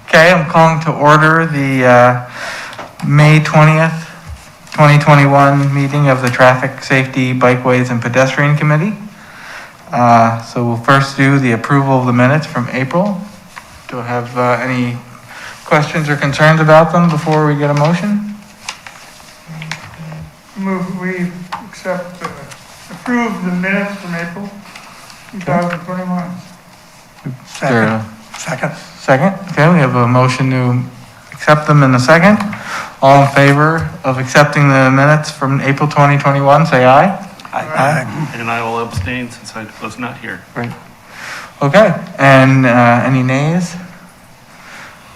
Okay, I'm calling to order the May 20th, 2021 meeting of the Traffic Safety, Bikeways, and Pedestrian Committee. So we'll first do the approval of the minutes from April. Do I have any questions or concerns about them before we get a motion? Move we approve the minutes from April 2021. Second. Okay, we have a motion to accept them in a second. All in favor of accepting the minutes from April 2021, say aye. Aye. And I will abstain since I was not here. Great. Okay, and any nays?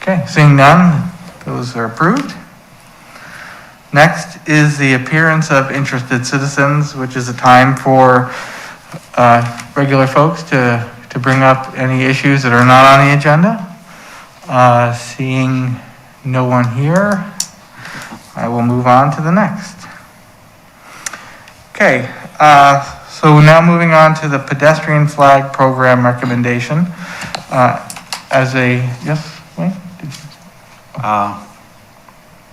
Okay, seeing none, those are approved. Next is the appearance of interested citizens, which is a time for regular folks to bring up any issues that are not on the agenda. Seeing no one here, I will move on to the next. Okay, so now moving on to the pedestrian flag program recommendation. Yes, Wayne?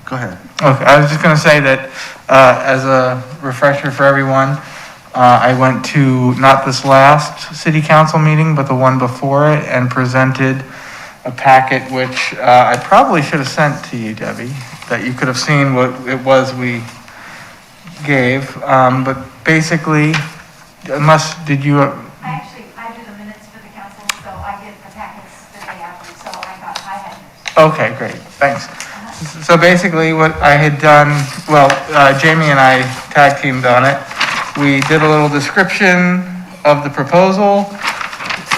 Go ahead. Okay, I was just going to say that as a refresher for everyone, I went to not this last city council meeting, but the one before it, and presented a packet which I probably should have sent to you, Debbie, that you could have seen what it was we gave. But basically, I do the minutes for the council, so I get the packets the day after, so I had yours. Okay, great, thanks. So basically what I had done, Jamie and I tag teamed on it. We did a little description of the proposal.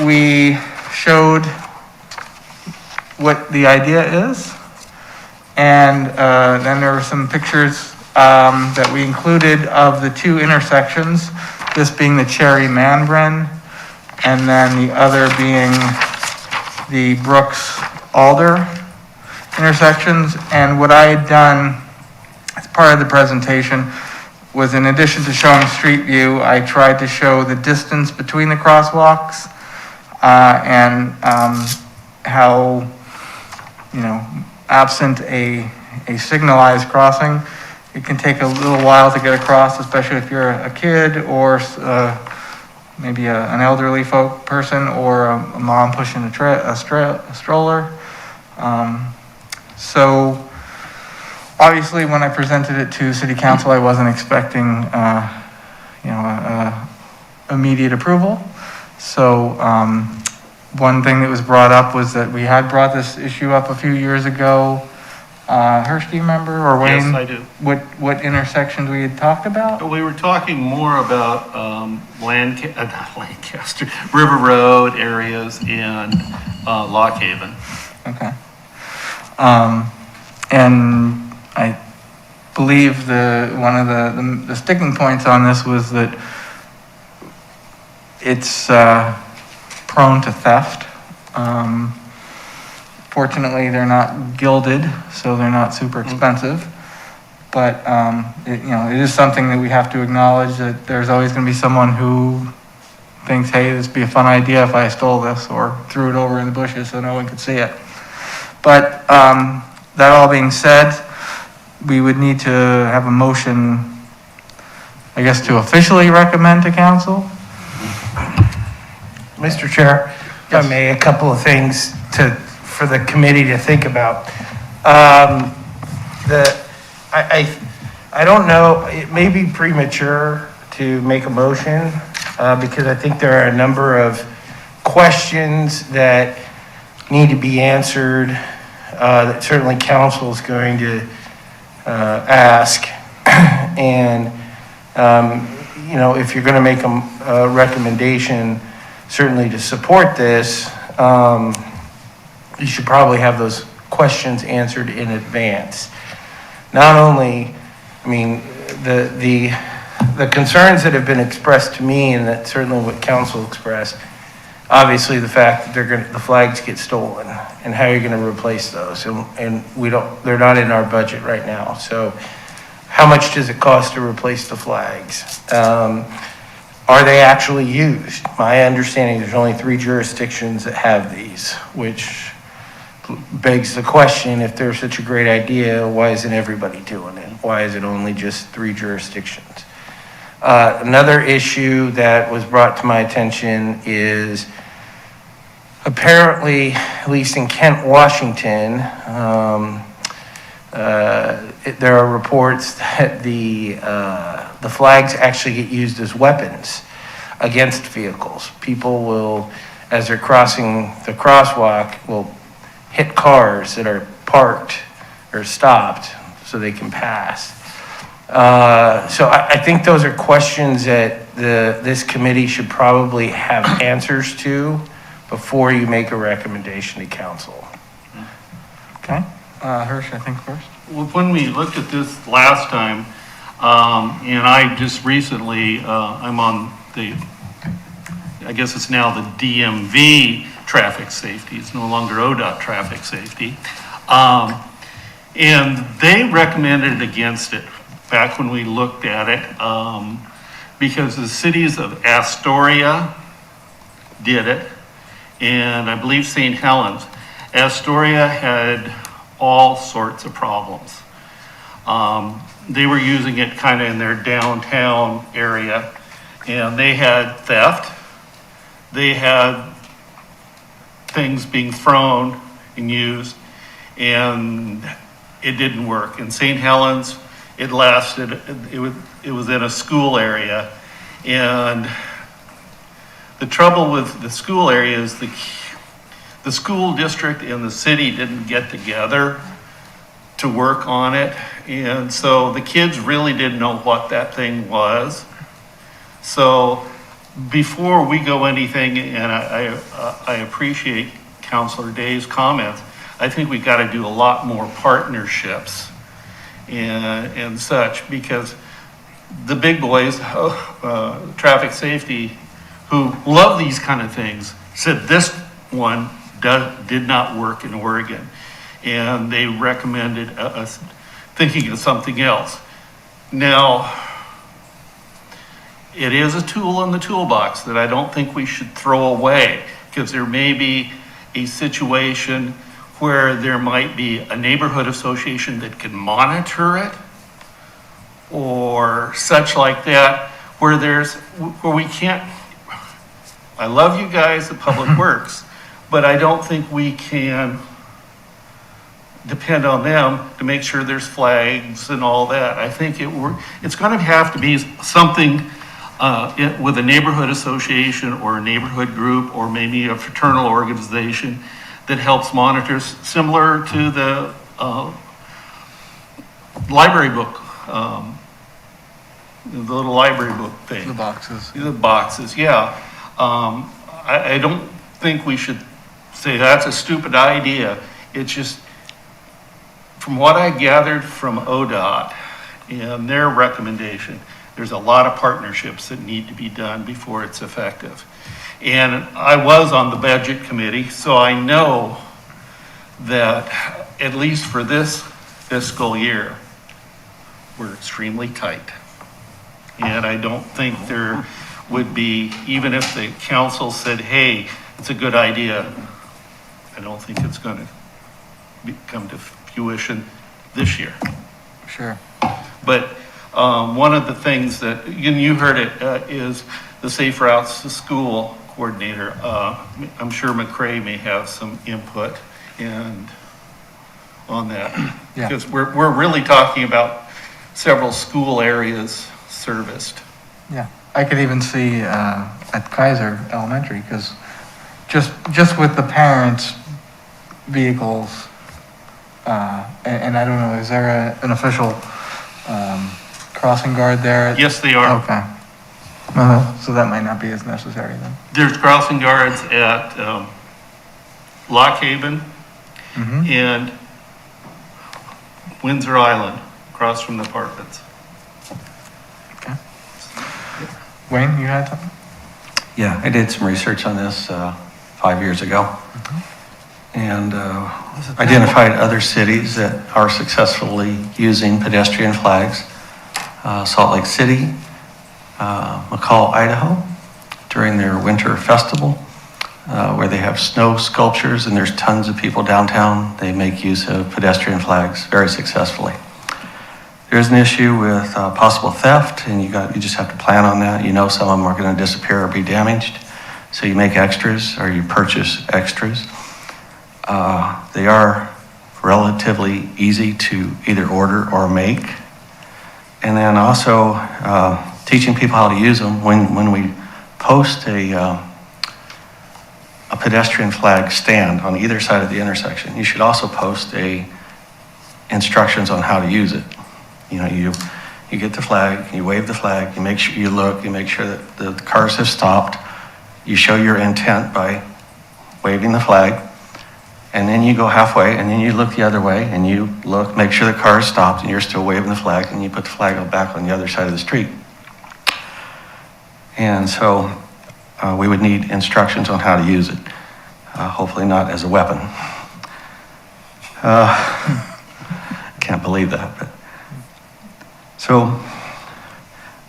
We showed what the idea is. And then there were some pictures that we included of the two intersections, this being the Cherry Manbren, and then the other being the Brooks Alder intersections. And what I had done as part of the presentation was, in addition to showing street view, I tried to show the distance between the crosswalks and how, absent a signalized crossing, it can take a little while to get across, especially if you're a kid or maybe an elderly person or a mom pushing a stroller. So obviously when I presented it to city council, I wasn't expecting immediate approval. So one thing that was brought up was that we had brought this issue up a few years ago. Hirsch, do you remember, or Wayne? Yes, I do. What intersections we had talked about? We were talking more about not Lancaster, River Road areas and Lock Haven. Okay. And I believe one of the sticking points on this was that it's prone to theft. Fortunately, they're not gilded, so they're not super expensive. But it is something that we have to acknowledge, that there's always going to be someone who thinks, hey, this would be a fun idea if I stole this or threw it over in the bushes so no one could see it. But that all being said, we would need to have a motion, I guess, to officially recommend to council. Mr. Chair, if I may, a couple of things for the committee to think about. I don't know, it may be premature to make a motion because I think there are a number of questions that need to be answered that certainly council is going to ask. And, if you're going to make a recommendation certainly to support this, you should probably have those questions answered in advance. Not only, the concerns that have been expressed to me, and that's certainly what council expressed, obviously the fact that the flags get stolen and how you're going to replace those, and they're not in our budget right now. So how much does it cost to replace the flags? Are they actually used? My understanding, there's only 3 jurisdictions that have these, which begs the question, if there's such a great idea, why isn't everybody doing it? Why is it only just 3 jurisdictions? Another issue that was brought to my attention is apparently, at least in Kent, Washington, there are reports that the flags actually get used as weapons against vehicles. People will, as they're crossing the crosswalk, will hit cars that are parked or stopped so they can pass. So I think those are questions that this committee should probably have answers to before you make a recommendation to council. Okay. Hirsch, I think first. Well, when we looked at this last time, and I just recently, I'm on the, I guess it's now the DMV traffic safety. It's no longer ODOT traffic safety. And they recommended against it back when we looked at it, because the cities of Astoria did it, and I believe St. Helens. Astoria had all sorts of problems. They were using it kind of in their downtown area, and they had theft. They had things being thrown and used, and it didn't work. In St. Helens, it lasted, it was in a school area, and the trouble with the school area is the school district and the city didn't get together to work on it, and so the kids really didn't know what that thing was. So before we go anything, and I appreciate Councilor Day's comments, I think we got to do a lot more partnerships and such, because the big boys, traffic safety, who love these kind of things, said this one did not work in Oregon, and they recommended us thinking of something else. Now, it is a tool in the toolbox that I don't think we should throw away, because there may be a situation where there might be a neighborhood association that can monitor it, or such like that, where we can't. I love you guys at Public Works, but I don't think we can depend on them to make sure there's flags and all that. I think it's going to have to be something with a neighborhood association or a neighborhood group, or maybe a fraternal organization that helps monitor, similar to the library book, the little library book thing. The boxes. The boxes, yeah. I don't think we should say that's a stupid idea. It's just, from what I gathered from ODOT and their recommendation, there's a lot of partnerships that need to be done before it's effective. And I was on the budget committee, so I know that at least for this fiscal year, we're extremely tight. And I don't think there would be, even if the council said, hey, it's a good idea, I don't think it's going to come to fruition this year. Sure. But one of the things that, and you heard it, is the Safe Routes to School coordinator. I'm sure McCrae may have some input on that. Yeah. Because we're really talking about several school areas serviced. Yeah, I could even see at Kaiser Elementary, because just with the parents' vehicles, and I don't know, is there an official crossing guard there? Yes, they are. Okay. So that might not be as necessary then. There's crossing guards at Lock Haven and Windsor Island, across from the apartments. Okay. Wayne, you had something? Yeah, I did some research on this 5 years ago, and identified other cities that are successfully using pedestrian flags. Salt Lake City, McCall, Idaho, during their winter festival. where they have snow sculptures and there's tons of people downtown, they make use of pedestrian flags very successfully. There's an issue with possible theft, and you just have to plan on that. You know some of them are going to disappear or be damaged, so you make extras or you purchase extras. They are relatively easy to either order or make. And then also teaching people how to use them. When we post a pedestrian flag stand on either side of the intersection, you should also post instructions on how to use it. You know, you get the flag, you wave the flag, you make sure you look, you make sure that the cars have stopped. You show your intent by waving the flag, and then you go halfway, and then you look the other way, and you look, make sure the car is stopped, and you're still waving the flag, and you put the flag back on the other side of the street. And so we would need instructions on how to use it, hopefully not as a weapon. Can't believe that. But. So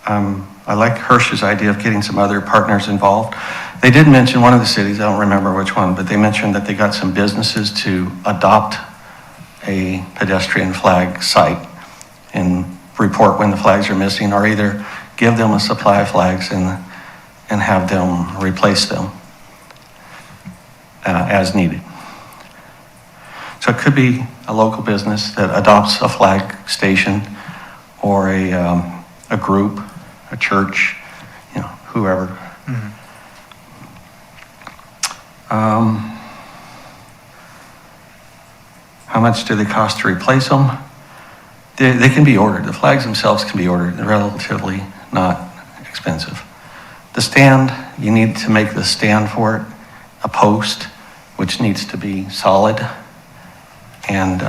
I like Hirsch's idea of getting some other partners involved. They did mention one of the cities, I don't remember which one, but they mentioned that they got some businesses to adopt a pedestrian flag site and report when the flags are missing, or either give them a supply of flags and have them replace them as needed. So it could be a local business that adopts a flag station, or a group, a church, you know, whoever. Mm-hmm. How much do they cost to replace them? They can be ordered. The flags themselves can be ordered. They're relatively not expensive. The stand, you need to make the stand for it a post, which needs to be solid and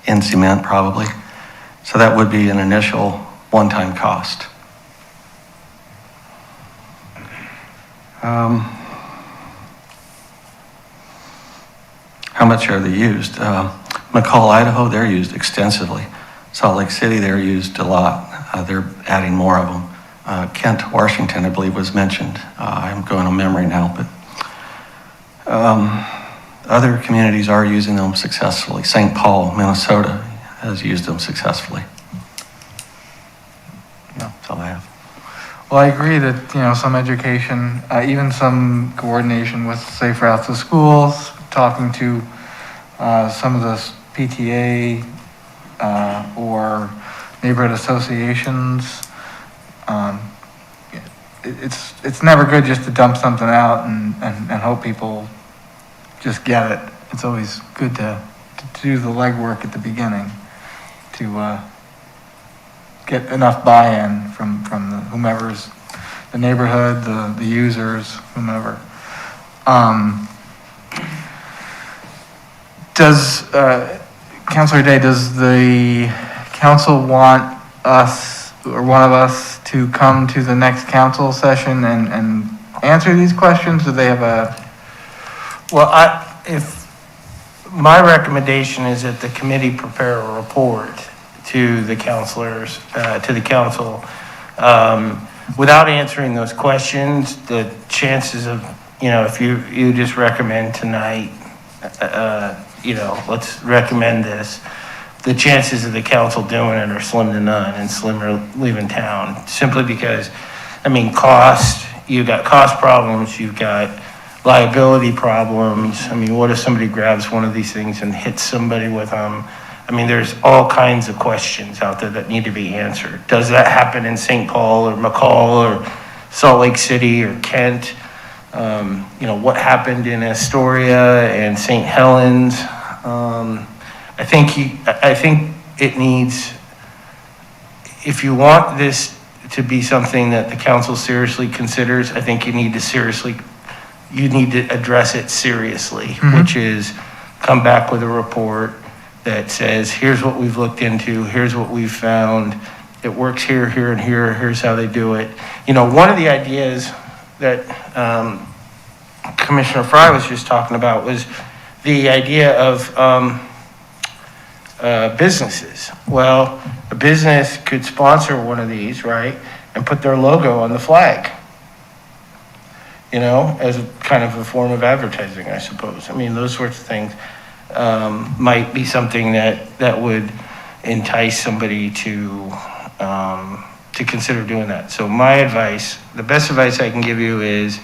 in cement probably. So that would be an initial one-time cost. How much are they used? McCall, Idaho, they're used extensively. Salt Lake City, they're used a lot. They're adding more of them. Kent, Washington, I believe was mentioned. I'm going on memory now, but other communities are using them successfully. St. Paul, Minnesota has used them successfully. Yeah, that's all I have. Well, I agree that, you know, some education, even some coordination with safe routes to schools, talking to some of the PTA or neighborhood associations. It's never good just to dump something out and hope people just get it. It's always good to do the legwork at the beginning to get enough buy-in from the whomever's, the neighborhood, the users, whomever. Does Councilor Day, does the council want us or one of us to come to the next council session and answer these questions? Do they have a? Well, if my recommendation is that the committee prepare a report to the councilors, to the council, without answering those questions, the chances of, you know, if you just recommend tonight, you know, let's recommend this, the chances of the council doing it are slim to none, and slimmer leaving town, simply because, I mean, cost, you've got cost problems, you've got liability problems. I mean, what if somebody grabs one of these things and hits somebody with them? I mean, there's all kinds of questions out there that need to be answered. Does that happen in St. Paul or McCall or Salt Lake City or Kent? You know, what happened in Astoria and St. Helens? I think it needs, if you want this to be something that the council seriously considers, I think you need to address it seriously, Mm-hmm. which is come back with a report that says, here's what we've looked into, here's what we've found, it works here, here, and here, here's how they do it. You know, one of the ideas that Commissioner Fry was just talking about was the idea of businesses. Well, a business could sponsor one of these, right, and put their logo on the flag. you know, as a kind of a form of advertising, I suppose. I mean, those sorts of things might be something that would entice somebody to consider doing that. So my advice, the best advice I can give you is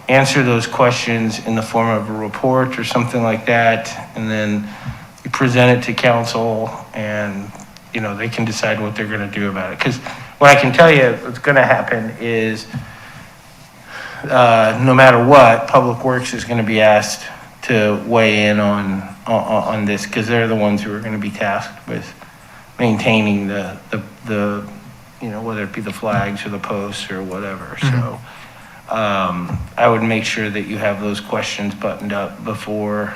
answer those questions in the form of a report or something like that, and then you present it to council, and, you know, they can decide what they're gonna do about it. Because what I can tell you what's gonna happen is, no matter what, Public Works is gonna be asked to weigh in on this, because they're the ones who are gonna be tasked with maintaining the, you know, whether it be the flags or the posts or whatever. So I would make sure that you have those questions buttoned up before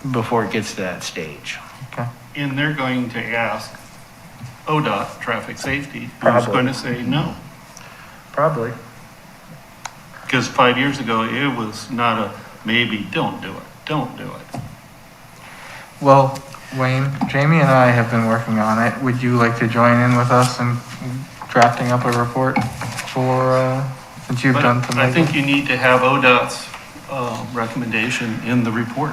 it gets to that stage. And they're going to ask ODOT, traffic safety, who's Probably. going to say no. Probably. Because 5 years ago, it was not a maybe, don't do it. Well, Wayne, Jamie and I have been working on it. Would you like to join in with us in drafting up a report for, since you've But done some? I think you need to have ODOT's recommendation in the report.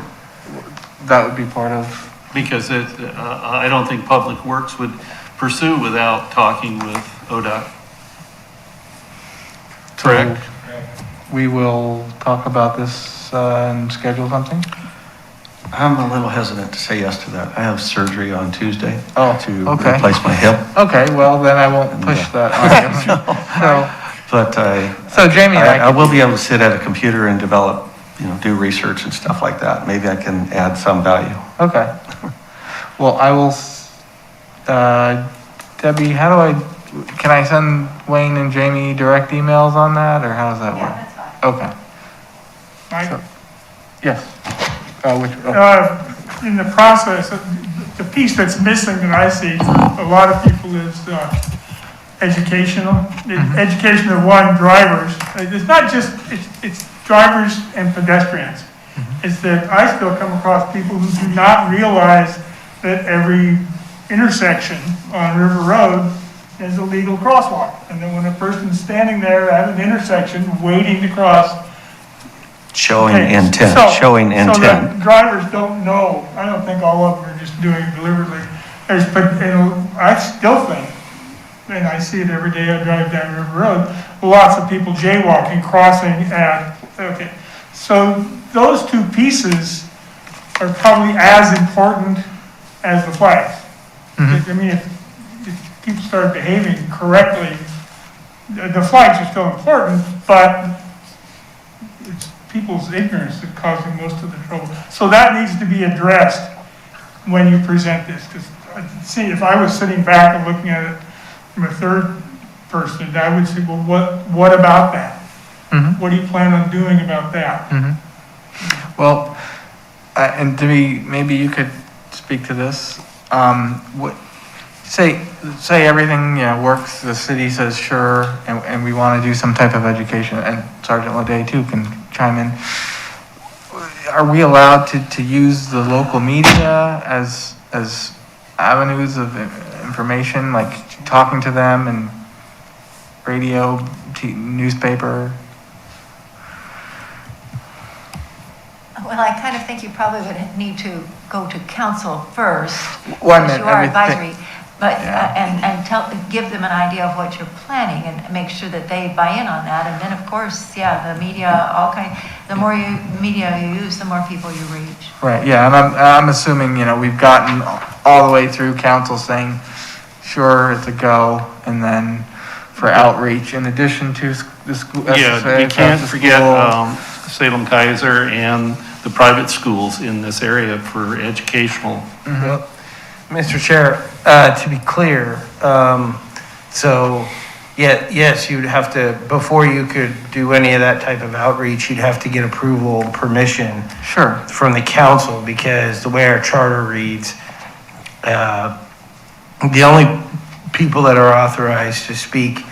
That would be part of, Because I don't think Public Works would pursue without talking with ODOT. Correct? we will talk about this and schedule something? I'm a little hesitant to say yes to that. I have surgery on Tuesday Oh, to okay. replace my hip. Okay, well, then I won't push that on you. But So Jamie and I I, will be able to sit at a computer and develop, you know, do research and stuff like that. Maybe I can add some value. okay. Well, I will, Debbie, can I send Wayne and Jamie direct emails on that, or how does that Yeah, work? that's fine. Okay, Mike, yes. in the process, the piece that's missing that I see for a lot of people is educational. Education of drivers. It's not just, it's drivers and pedestrians. It's that I still come across people who do not realize that every intersection on River Road is a legal crosswalk. And then when a person's standing there at an intersection waiting to cross. Showing Okay, intent, so- showing So intent. the drivers don't know, I don't think all of them are just doing it deliberately. I still think, and I see it every day I drive down River Road, lots of people jaywalking, crossing okay. So those two pieces are probably as important as the flags. I mean, if people start behaving correctly, the flags are still important, but it's people's ignorance that's causing most of the trouble. So that needs to be addressed when you present this, because see, if I was sitting back and looking at it from a third person, I would say, well, what about that? What do you plan on doing about that? Well, and Debbie, maybe you could speak to this. Say everything, works, the city says sure, and we want to do some type of education, and Sergeant Lede too can chime in. Are we allowed to use the local media as avenues of information, like talking to them and radio, newspaper? Well, I kind of think you probably would need to go to council first. Well, I because meant you are everything. advisory, but, Yeah. give them an idea of what you're planning and make sure that they buy in on that. And then, of course, the media, the more media you use, the more people you reach. Right, yeah, and I'm assuming, we've gotten all the way through council saying, sure, it's a go, and then for outreach, in addition to the school. Yeah, SSA, we can't across the forget school. Salem Kaiser and the private schools in this area for educational. Well, Mr. Chair, to be clear, yes, you'd have to, before you could do any of that type of outreach, you'd have to get approval, permission Sure, from the council, because the way our charter reads, the only people that are authorized to speak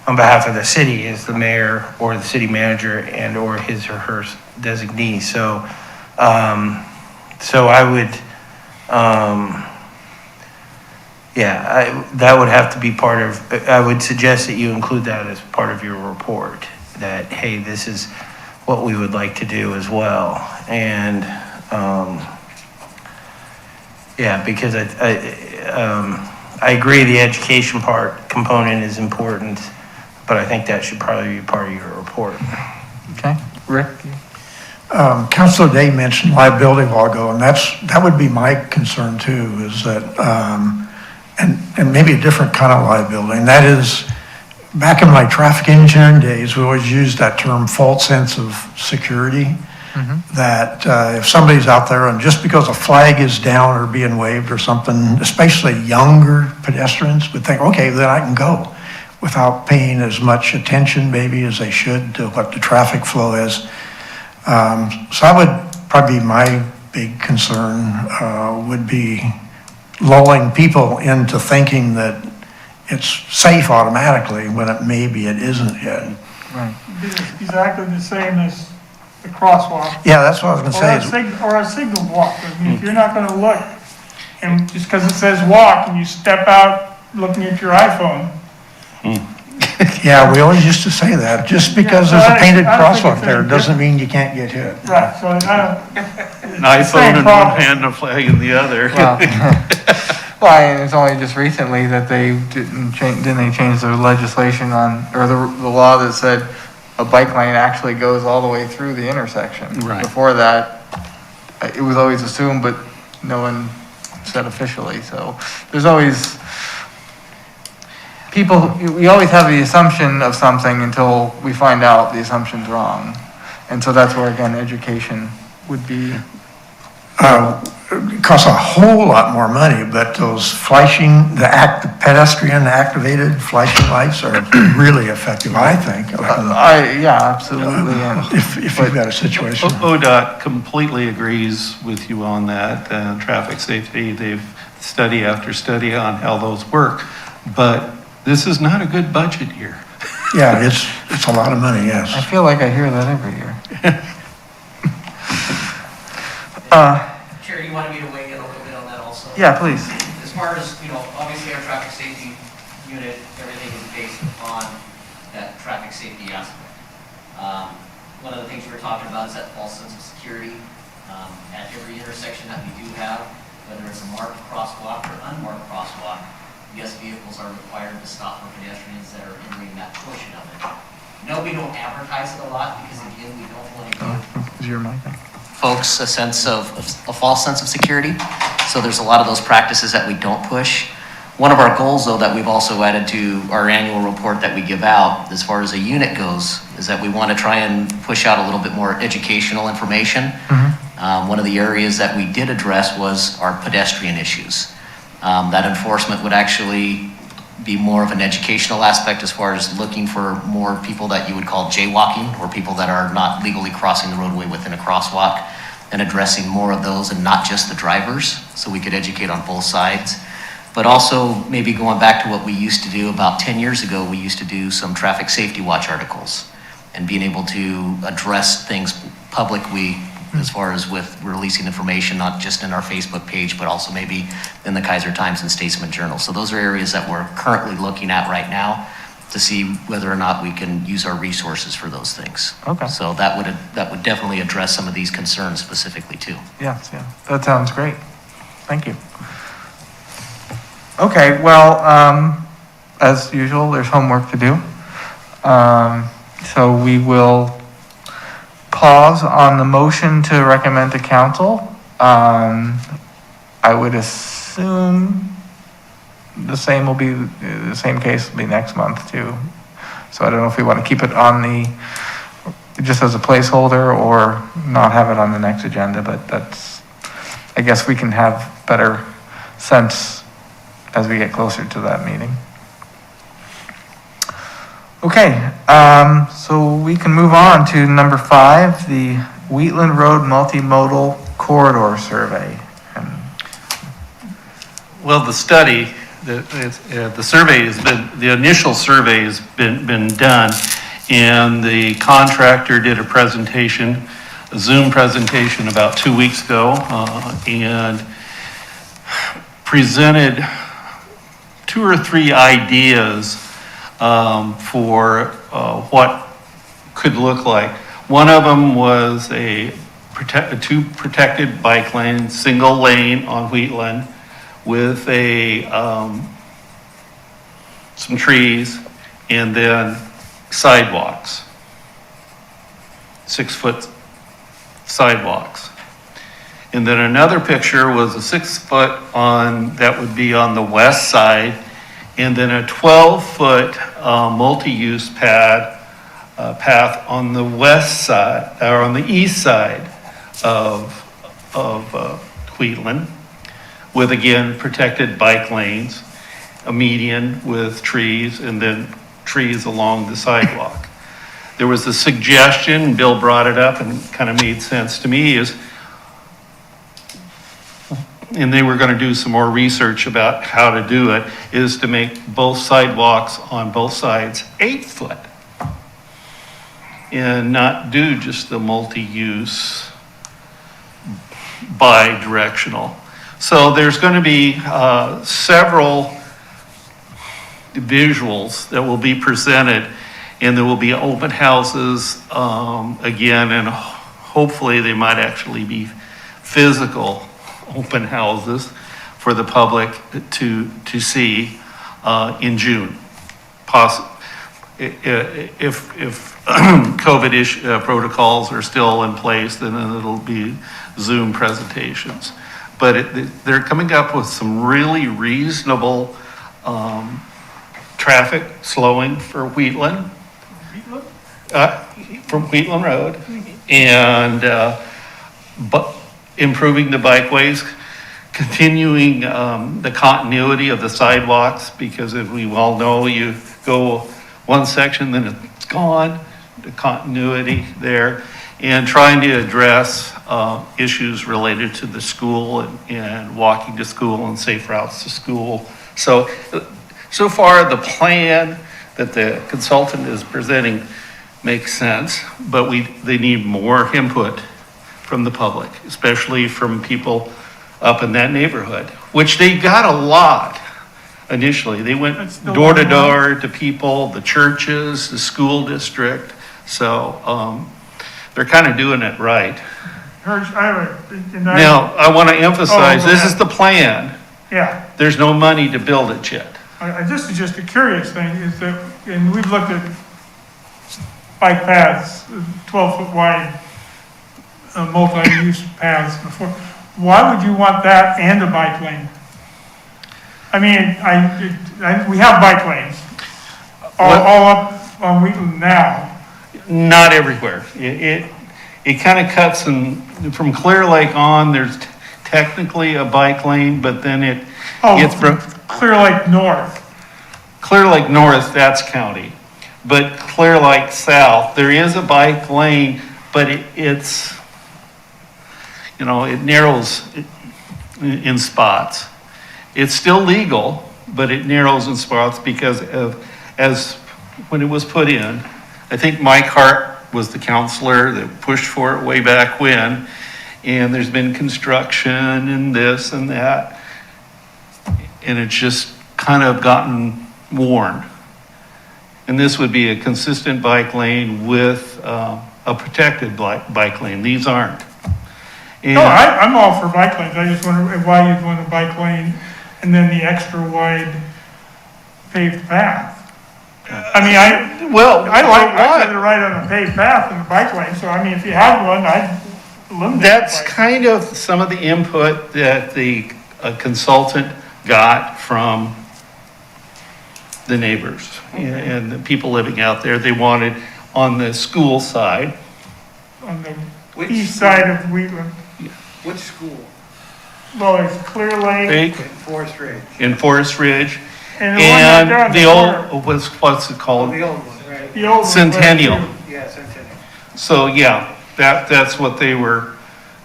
on behalf of the city is the mayor or the city manager and or his or her designee. So I would, that would have to be part of, I would suggest that you include that as part of your report. that, hey, this is what we would like to do as well. And, yeah, because I agree the education component is important, but I think that should probably be part of your report. Okay, Rick? Councilor Day mentioned liability logo, and that would be my concern too, is that, and maybe a different kind of liability, and that is, back in my traffic engineering days, we always used that term false sense of security, that if somebody's out there and just because a flag is down or being waved or something, especially younger pedestrians would think, okay, then I can go, without paying as much attention maybe as they should to what the traffic flow is. So that would probably be my big concern, would be lulling people into thinking that it's safe automatically when it isn't yet. Right. It's exactly the same as the crosswalk. Yeah, that's what I was gonna say. Or a signal walk. I mean, if you're not gonna look, and just because it says walk and you step out looking at your iPhone. Yeah, we always used to say that. Just because Yeah, there's so a painted I don't think crosswalk it's there any doesn't mean you can't get hit. Right, so I don't. An iPhone in one hand and a flag in the other. Well, well, and it's only just recently that they didn't they change their legislation on, or the law that said a bike lane actually goes all the way through the intersection. Right. Before that, it was always assumed, but no one said officially, so there's always, we always have the assumption of something until we find out the assumption's wrong. And so that's where, again, education would be. It costs a whole lot more money, but those the pedestrian activated flashing lights are really effective, I think. Yeah, absolutely. And If you've got a situation. ODOT completely agrees with you on that. Traffic safety, they've study after study on how those work. But this is not a good budget year. Yeah, it's a lot of money, yes. I feel like I hear that every year. Chair, you wanted me to weigh in a little bit on that also? Yeah, please. As far as, obviously our traffic safety unit, everything is based upon that traffic safety aspect. One of the things we were talking about is that false sense of security. At every intersection that we do have, whether it's a marked crosswalk or unmarked crosswalk, yes, vehicles are required to stop for pedestrians that are entering that portion of it. No, we don't advertise it a lot because again, we don't want to give Is your mic on? folks a false sense of security. So there's a lot of those practices that we don't push. One of our goals, though, that we've also added to our annual report that we give out, as far as a unit goes, is that we want to try and push out a little bit more educational information. One of the areas that we did address was our pedestrian issues. That enforcement would actually be more of an educational aspect as far as looking for more people that you would call jaywalking, or people that are not legally crossing the roadway within a crosswalk, and addressing more of those and not just the drivers, so we could educate on both sides. But also maybe going back to what we used to do about 10 years ago, we used to do some traffic safety watch articles and being able to address things publicly as far as with releasing information, not just in our Facebook page, but also maybe in the Kaiser Times and Statesman Journal. So those are areas that we're currently looking at right now to see whether or not we can use our resources for those things. Okay. So that would definitely address some of these concerns specifically too. Yes, yeah, that sounds great. Thank you. Okay, well, as usual, there's homework to do. So we will pause on the motion to recommend to council. I would assume the same case will be next month too. So I don't know if we want to keep it on just as a placeholder or not have it on the next agenda, but I guess we can have better sense as we get closer to that meeting. Okay, so we can move on to number 5, the Wheatland Road Multimodal Corridor Survey. Well, the study, the survey has been, the initial survey has been done, and the contractor did a presentation, a Zoom presentation about 2 weeks ago, and presented 2 or 3 ideas for what could look like. One of them was two protected bike lanes, single lane on Wheatland with some trees and then sidewalks, 6-foot sidewalks. And then another picture was a 6-foot that would be on the west side, and then a 12-foot multi-use path on the west side, or on the east side of Wheatland, with again protected bike lanes, a median with trees, and then trees along the sidewalk. There was a suggestion, Bill brought it up and kind of made sense to me, and they were going to do some more research about how to do it, is to make both sidewalks on both sides 8-foot. And not do just the multi-use bi-directional. So there's going to be several visuals that will be presented, and there will be open houses again, and hopefully they might actually be physical open houses for the public to see in June. If COVID protocols are still in place, then it'll be Zoom presentations. But they're coming up with some really reasonable traffic slowing for Wheatland, from Wheatland Road, and but improving the bikeways, continuing the continuity of the sidewalks, because as we all know, you go one section, then it's gone, the continuity there, and trying to address issues related to the school and walking to school and safe routes to school. So far, the plan that the consultant is presenting makes sense, but they need more input from the public, especially from people up in that neighborhood, which they got a lot initially. They went door to door to people, the churches, the school district. So they're kind of doing it right. Hirsch, Now, I want to emphasize, this is the plan. Yeah. There's no money to build it yet. This is just a curious thing, is that, and we've looked at bike paths, 12-foot wide, multi-use paths before. Why would you want that and a bike lane? I mean, we have bike lanes all up on Wheatland now. Not everywhere. It kind of cuts from Clear Lake on, there's technically a bike lane, but then it gets Clear Lake North. Clear Lake North, that's county. But Clear Lake South, there is a bike lane, but it's, it narrows in spots. It's still legal, but it narrows in spots because as when it was put in, I think Mike Hart was the counselor that pushed for it way back when, and there's been construction and this and that, and it's just kind of gotten worn. And this would be a consistent bike lane with a protected bike lane. These aren't. And No, I'm all for bike lanes. I just wonder why you'd want a bike lane and then the extra wide paved path. I mean, I'd rather ride on a paved path than a bike lane. So, I mean, if you had one, I'd eliminate That's the bike. kind of some of the input that the consultant got from the neighbors and the people living out there. They wanted on the school side. On the east side of Wheatland. Which school? Well, it's Clear Lake. In Forest Ridge. In Forest Ridge. And the one right there on And the the corner. old, what's it Oh, called? the old one, right? The old one. Centennial. Yeah, Centennial. So yeah, that's what they were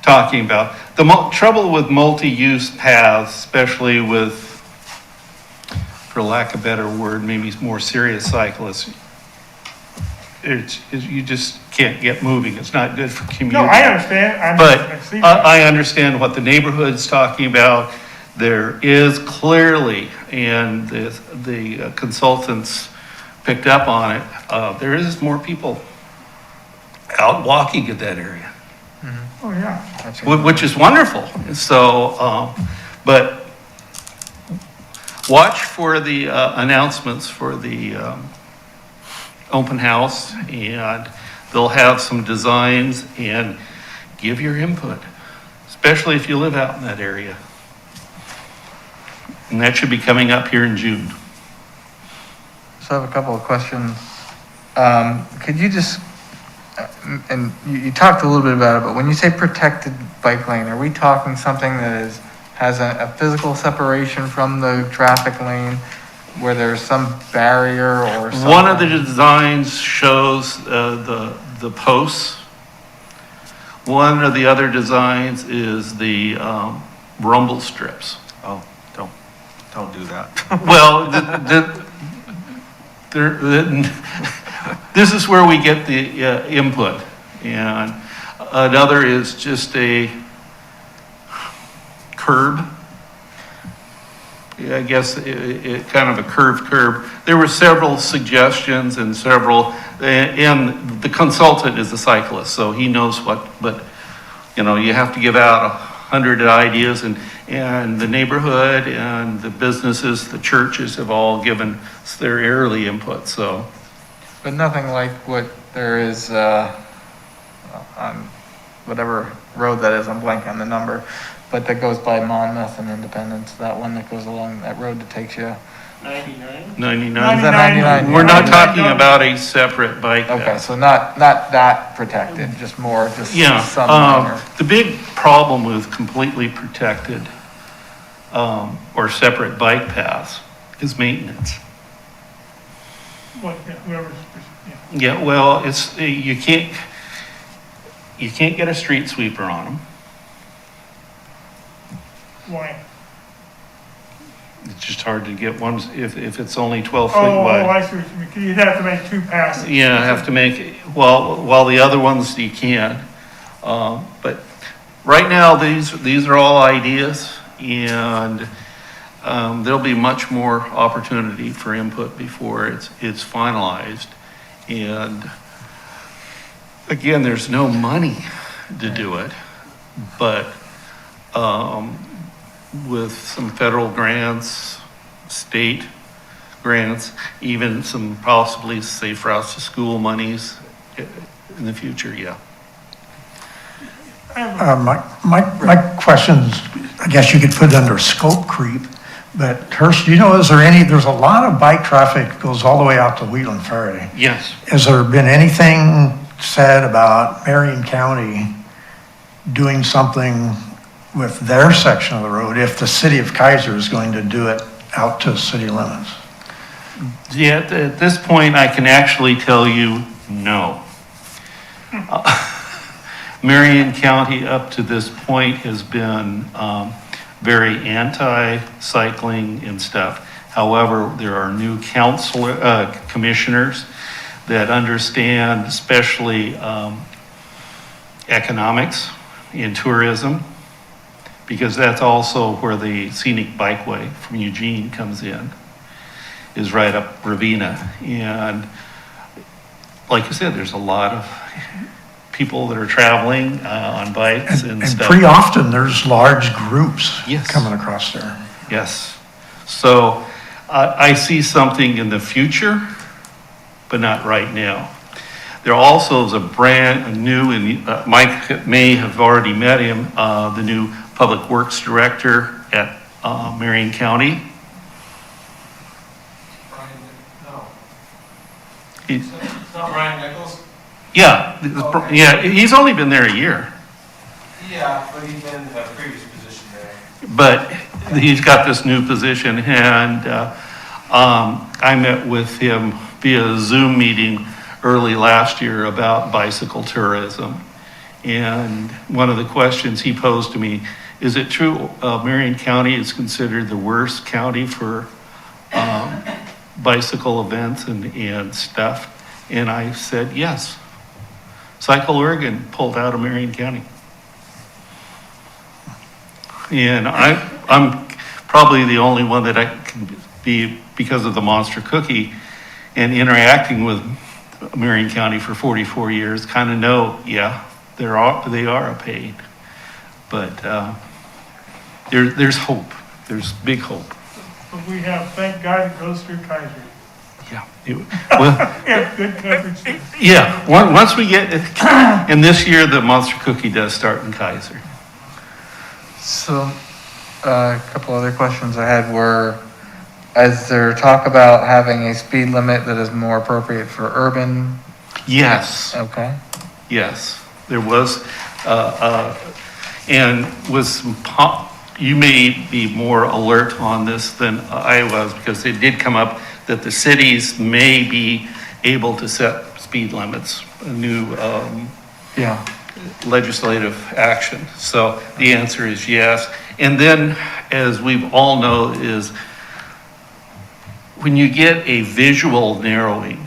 talking about. The trouble with multi-use paths, especially with, for lack of a better word, maybe more serious cyclists, you just can't get moving. It's not good for commuting. No, I understand. But I see that. I understand what the neighborhood's talking about. There is clearly, and the consultants picked up on it, there is more people out walking in that area, Oh, yeah. which is wonderful. So, but watch for the announcements for the open house, and they'll have some designs, and give your input, especially if you live out in that area. And that should be coming up here in June. So I have a couple of questions. Could you just, and you talked a little bit about it, but when you say protected bike lane, are we talking something that has a physical separation from the traffic lane where there's some barrier or something? One of the designs shows the posts. One of the other designs is the rumble strips. Oh, don't do that. Well, this is where we get the input. And another is just a curb. I guess it kind of a curved curb. There were several suggestions and and the consultant is a cyclist, so he knows but you have to give out 100 ideas, and the neighborhood and the businesses, the churches have all given their early input, so. But nothing like what there is on whatever road that is, I'm blanking on the number, but that goes by Monmouth and Independence, that one that goes along that road that takes you. 99. Is that 99? We're not talking about a separate bike path. Okay, so not that protected, just Yeah, some minor. the big problem with completely protected or separate bike paths is maintenance. What, yeah, whoever's, yeah. Yeah, well, it's, you can't get a street sweeper on them. Why? It's just hard to get one if it's only 12 feet Oh, wide. I see what you mean. You'd have to make two passes. Yeah, I have to make, while the other ones you can. But right now, these are all ideas, and there'll be much more opportunity for input before it's finalized. And again, there's no money to do it, but with some federal grants, state grants, even some possibly safe routes to school monies in the future, yeah. My questions, I guess you could put it under scope creep, but Hirsch, do you know, there's a lot of bike traffic that goes all the way out to Wheatland Ferry. Yes. Has there been anything said about Marion County doing something with their section of the road if the city of Kaiser is going to do it out to city limits? Yeah, at this point, I can actually tell you no. Marion County up to this point has been very anti-cycling and stuff. However, there are new commissioners that understand especially economics and tourism, because that's also where the scenic bikeway from Eugene comes in, is right up Ravenna. And like you said, there's a lot of people that are traveling on bikes and stuff. Pretty often, there's large groups Yes. coming across there. Yes. So I see something in the future, but not right now. There also is a brand new, and Mike may have already met him, the new Public Works Director at Marion County. He's not Ryan Nichols? Yeah, yeah, he's only been there a year, Yeah, but he's been in a previous position there. but he's got this new position, and I met with him via Zoom meeting early last year about bicycle tourism. And one of the questions he posed to me, is it true Marion County is considered the worst county for bicycle events and stuff? And I said, yes. Cycle Oregon pulled out of Marion County. And I'm probably the only one that I can be, because of the Monster Cookie and interacting with Marion County for 44 years kind of know, yeah, they are a pain. But there's hope. There's big hope. But we have, thank God, it goes through Kaiser. Yeah. Well, Yeah, good coverage. yeah, once we get, and this year the Monster Cookie does start in Kaiser. So, a couple other questions I had were, is there talk about having a speed limit that is more appropriate for urban? Yes. Okay. Yes, there was, and with some, you may be more alert on this than I was, because it did come up that the cities may be able to set speed limits, a new Yeah. legislative action. So the answer is yes. And then, as we've all know, is when you get a visual narrowing,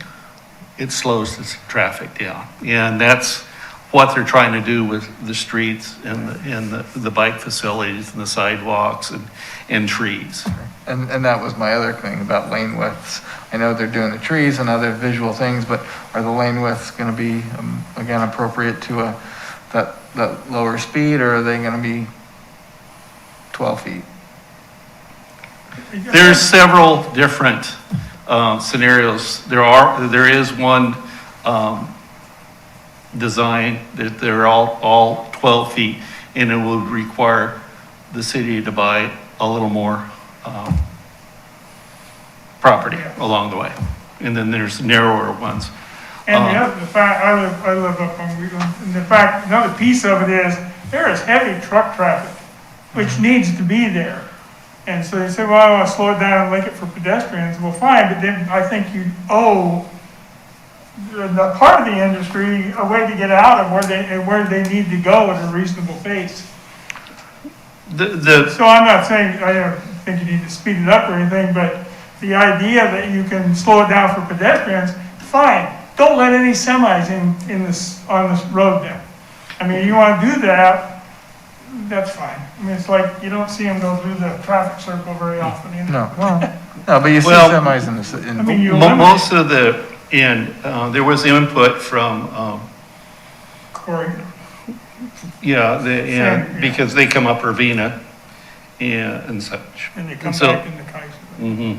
it slows the traffic down. And that's what they're trying to do with the streets and the bike facilities and the sidewalks and trees. And that was my other thing about lane widths. I know they're doing the trees and other visual things, but are the lane widths going to be, again, appropriate to that lower speed, or are they going to be 12 feet? There's several different scenarios. There is one design that they're all 12 feet, and it would require the city to buy a little more property along the way. And then there's narrower ones. And the fact, I live up on Wheatland, and the fact, another piece of it is, there is heavy truck traffic, which needs to be there. And so they say, well, I want to slow it down and make it for pedestrians. Well, fine, but then I think you owe the part of the industry a way to get out of where they need to go at a reasonable pace. So I'm not saying, I don't think you need to speed it up or anything, but the idea that you can slow it down for pedestrians, fine. Don't let any semis on this road then. I mean, you want to do that, that's fine. I mean, it's like, you don't see them go through the traffic circle very often, you know? No, well, no, but you see Well, semis in the, I mean, you most of the, and there was input from, Corey, and because they come up Urbana and such. and they come So- back into Kaiser. Mhm.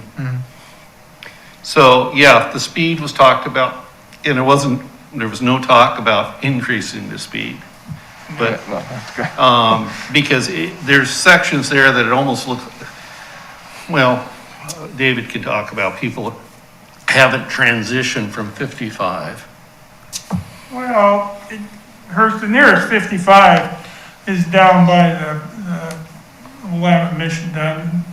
So, yeah, the speed was talked about, and there was no talk about increasing the speed. But, well, that's great. because there's sections there that it almost look, well, David can talk about people haven't transitioned from 55. Well, Hirsch, the nearest 55 is down by the Willamette Mission down,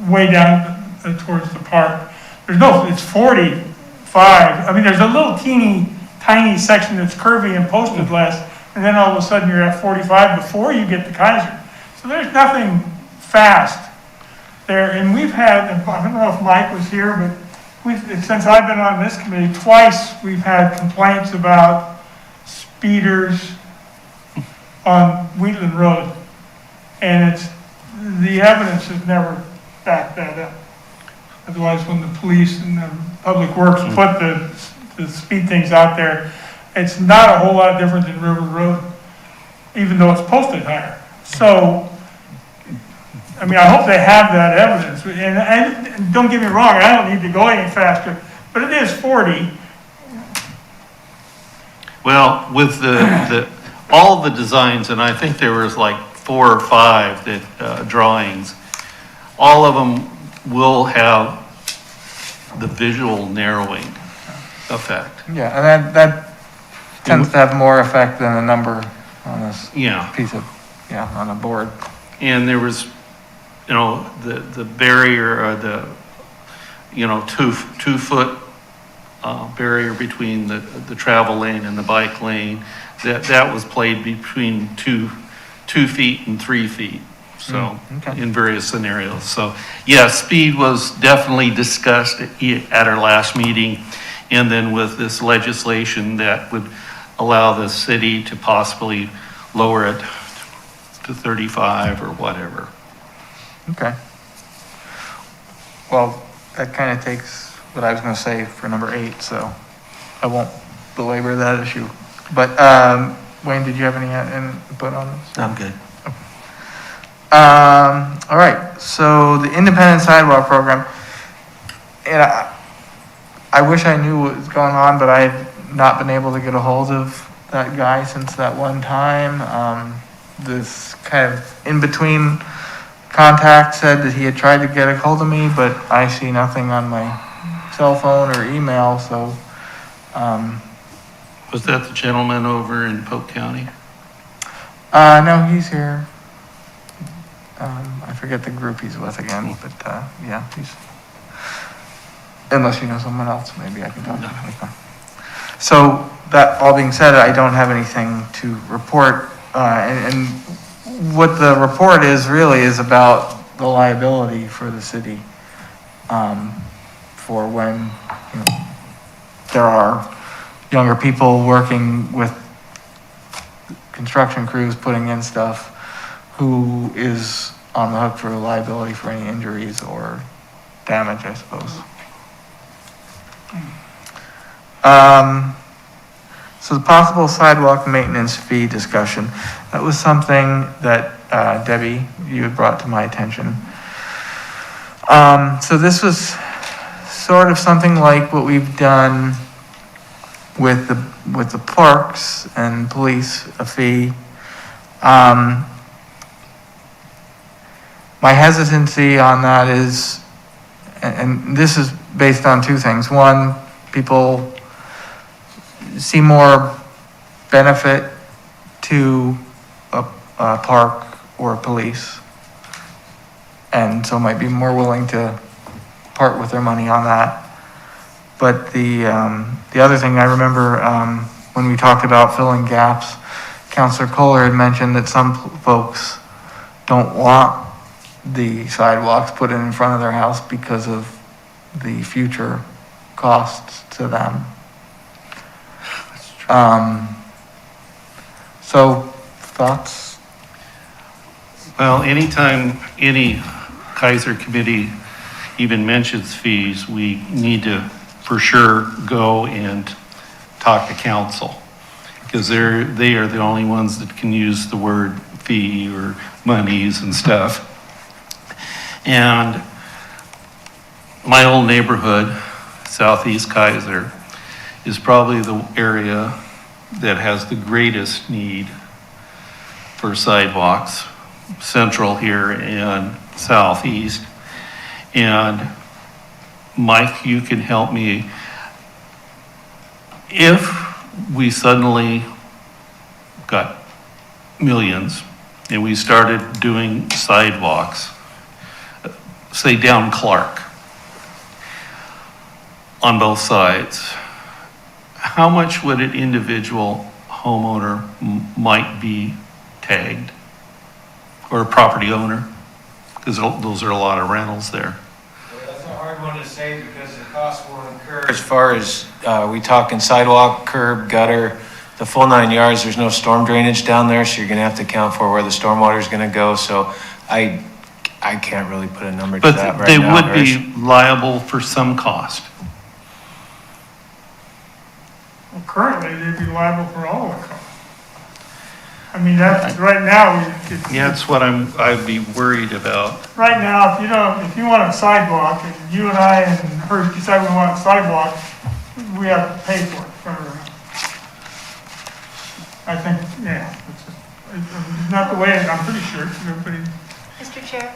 way down towards the park. It's 45. I mean, there's a little teeny tiny section that's curvy and posted less, and then all of a sudden you're at 45 before you get to Kaiser. So there's nothing fast there. And we've had, I don't know if Mike was here, but since I've been on this committee, twice we've had complaints about speeders on Wheatland Road. And the evidence has never backed that up. Otherwise, when the police and the public works put the speed things out there, it's not a whole lot different than River Road, even though it's posted higher. So, I mean, I hope they have that evidence. And don't get me wrong, I don't need to go any faster, but it is 40. Well, with all the designs, and I think there was like 4 or 5 that, drawings, all of them will have the visual narrowing effect. Yeah, and that tends to have more effect than a number on this Yeah. piece of, on a board. And there was, the barrier or the, 2-foot barrier between the travel lane and the bike lane, that was played between 2 feet and 3 feet. So, okay. in various scenarios. So, yeah, speed was definitely discussed at our last meeting. And then with this legislation that would allow the city to possibly lower it to 35 or whatever. Okay. Well, that kind of takes what I was going to say for number 8, so I won't belabor that issue. But, Wayne, did you have any input on this? I'm good. All right, so the independent sidewalk program, and I wish I knew what was going on, but I've not been able to get a hold of that guy since that one time. This kind of in-between contact said that he had tried to get a hold of me, but I see nothing on my cell phone or email, so, Was that the gentleman over in Polk County? no, he's here. I forget the group he's with again, but, yeah, he's, unless you know someone else, maybe I can talk to him. So, that all being said, I don't have anything to report, and what the report is really is about the liability for the city, for when, you know, there are younger people working with construction crews, putting in stuff, who is on the hook for liability for any injuries or damage, I suppose. So the possible sidewalk maintenance fee discussion, that was something that Debbie, you had brought to my attention. So this was sort of something like what we've done with the parks and police, a fee. My hesitancy on that is, and this is based on two things. One, people see more benefit to a park or police, and so might be more willing to part with their money on that. But the other thing I remember, when we talked about filling gaps, Councilor Kohler had mentioned that some folks don't want the sidewalks put in front of their house because of the future costs to them. So, thoughts? Well, anytime any Kaiser committee even mentions fees, we need to for sure go and talk to council, because they are the only ones that can use the word fee or monies and stuff. And my old neighborhood, Southeast Kaiser, is probably the area that has the greatest need for sidewalks, central here and southeast. And Mike, you can help me. If we suddenly got millions and we started doing sidewalks, say down Clark, on both sides, how much would an individual homeowner might be tagged? Or a property owner? Because those are a lot of rentals there. That's a hard one to say because the cost will incur. As far as, we talking sidewalk, curb, gutter, the full 9 yards, there's no storm drainage down there, so you're gonna have to account for where the stormwater is gonna go, so I can't really put a number to that But right they now. would be liable for some cost. Well, currently, they'd be liable for all the costs. I mean, that's, right now, Yeah, that's what I'd be worried about. right now, if you want a sidewalk, and you and I and Hirsch decide we want a sidewalk, we have to pay for it. I think, yeah, it's not the way, I'm pretty sure, everybody. Mr. Chair?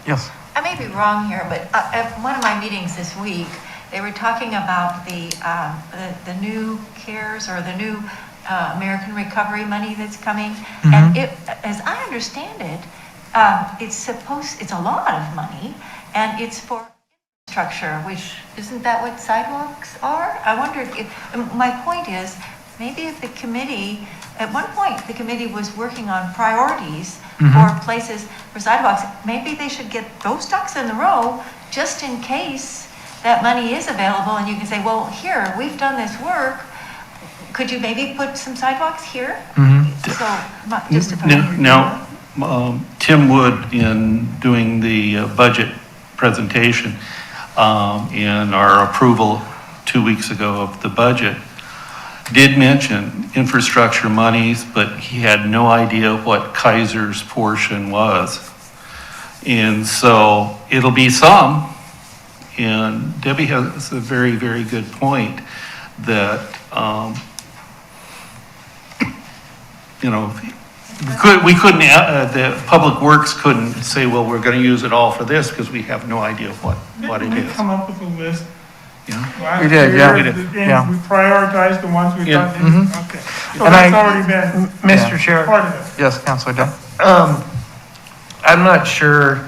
Yes. I may be wrong here, but at one of my meetings this week, they were talking about the new CARES or the new American Recovery money that's coming. And it, as I understand it, it's a lot of money, and it's for infrastructure, which, isn't that what sidewalks are? I wondered if, my point is, maybe if the committee, at one point, the committee was working on priorities for places for sidewalks, maybe they should get those ducks in the row, just in case that money is available, and you can say, well, here, we've done this work, could you maybe put some sidewalks here? So, just if I. Now, Tim Wood, in doing the budget presentation, and our approval 2 weeks ago of the budget, did mention infrastructure monies, but he had no idea what Kaiser's portion was. And so it'll be some, and Debbie has a very, very good point that, you know, we couldn't, the Public Works couldn't say, well, we're gonna use it all for this, because we have no idea what it Didn't we is. come up with a list? Yeah. last We did, year, yeah. We did. And Yeah. we prioritized the ones we Yeah. thought needed, okay. So And that's I- already been Mr. Chair, part of it. Yes, Counselor Dunn? I'm not sure,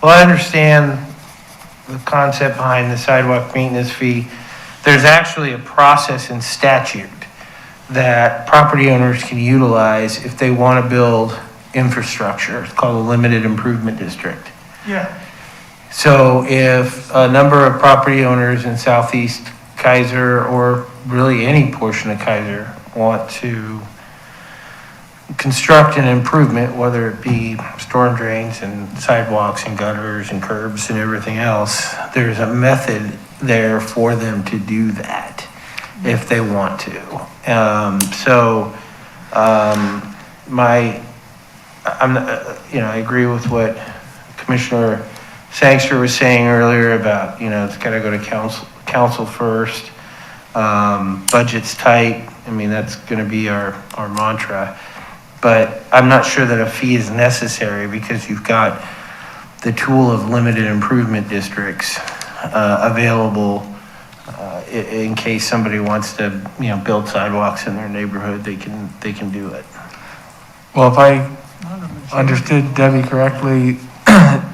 well, I understand the concept behind the sidewalk maintenance fee. There's actually a process in statute that property owners can utilize if they want to build infrastructure. It's called a limited improvement district. Yeah, So if a number of property owners in southeast Kaiser, or really any portion of Kaiser, want to construct an improvement, whether it be storm drains and sidewalks and gutters and curbs and everything else, there's a method there for them to do that if they want to. I agree with what Commissioner Sangster was saying earlier about, it's gotta go to council first. Budget's tight. I mean, that's gonna be our mantra. But I'm not sure that a fee is necessary because you've got the tool of limited improvement districts available in case somebody wants to, build sidewalks in their neighborhood, they can do it. Well, if I understood Debbie correctly,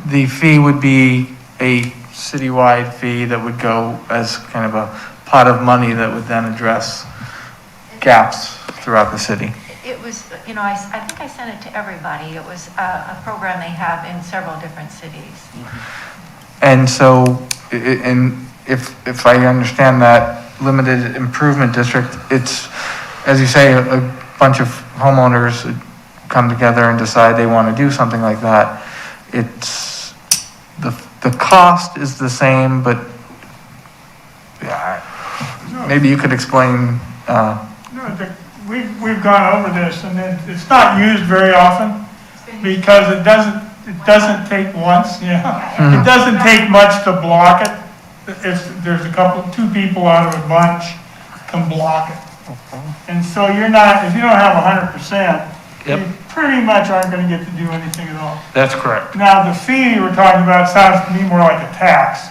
the fee would be a citywide fee that would go as kind of a pot of money that would then address gaps throughout the city. It was, I think I sent it to everybody. It was a program they have in several different cities. And so, and if I understand that limited improvement district, it's, as you say, a bunch of homeowners come together and decide they want to do something like that. It's, the cost is the same, but maybe you could explain, we've gone over this, and it's not used very often because it doesn't take once, It doesn't take much to block it. If there's two people out of a bunch can block it. And so if you don't have 100%, Yep. you pretty much aren't gonna get to do anything at all. That's correct. Now, the fee we're talking about sounds to me more like a tax,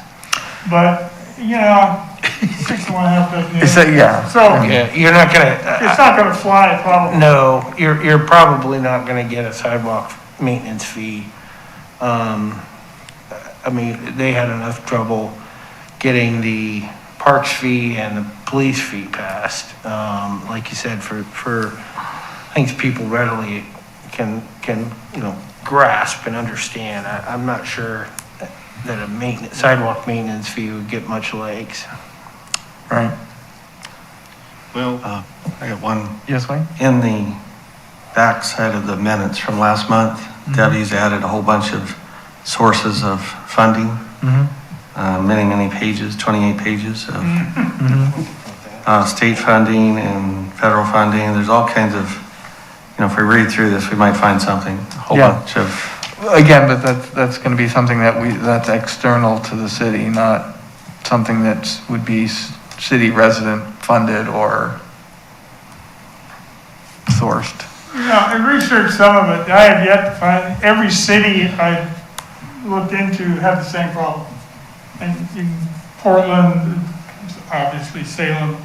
but, 6 of 1, half dozen the it's other. yeah. So, Yeah, you're not gonna, it's not gonna fly probably. no, you're probably not gonna get a sidewalk maintenance fee. They had enough trouble getting the parks fee and the police fee passed. Like you said, for things people readily can grasp and understand. I'm not sure that a sidewalk maintenance fee would get much legs. Right. Well, I got one. Yes, Wayne? In the back side of the minutes from last month, Debbie's added a whole bunch of sources of funding. Many pages, 28 pages of state funding and federal funding. There's all kinds of, if we read through this, we might find something, a whole Yeah. bunch of, Again, but that's going to be something that's external to the city, not something that would be city resident funded or sourced. I researched some of it. I have yet to find, every city I've looked into had the same problem. And in Portland, obviously Salem,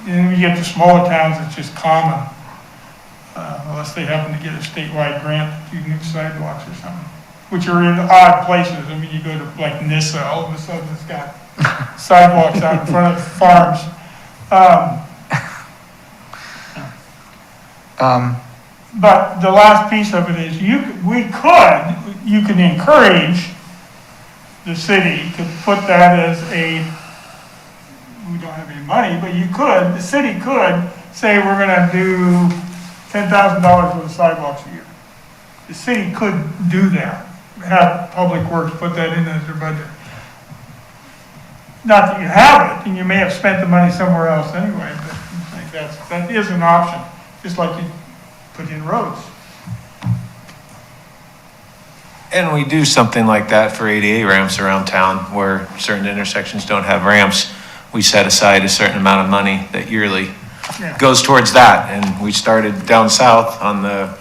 and when you get to smaller towns, it's just common. Unless they happen to get a statewide grant to do new sidewalks or something, which are in odd places. You go to like Nissa, all of a sudden it's got sidewalks out in front of farms. But the last piece of it is you can encourage the city to put that as we don't have any money, but the city could say we're gonna do $10,000 worth of sidewalks a year. The city could do that, have Public Works put that in as their budget. not that you have it, and you may have spent the money somewhere else anyway, but I think that is an option, just like you put in roads. And we do something like that for ADA ramps around town where certain intersections don't have ramps. We set aside a certain amount of money that yearly Yeah. goes towards that. And we started down south on the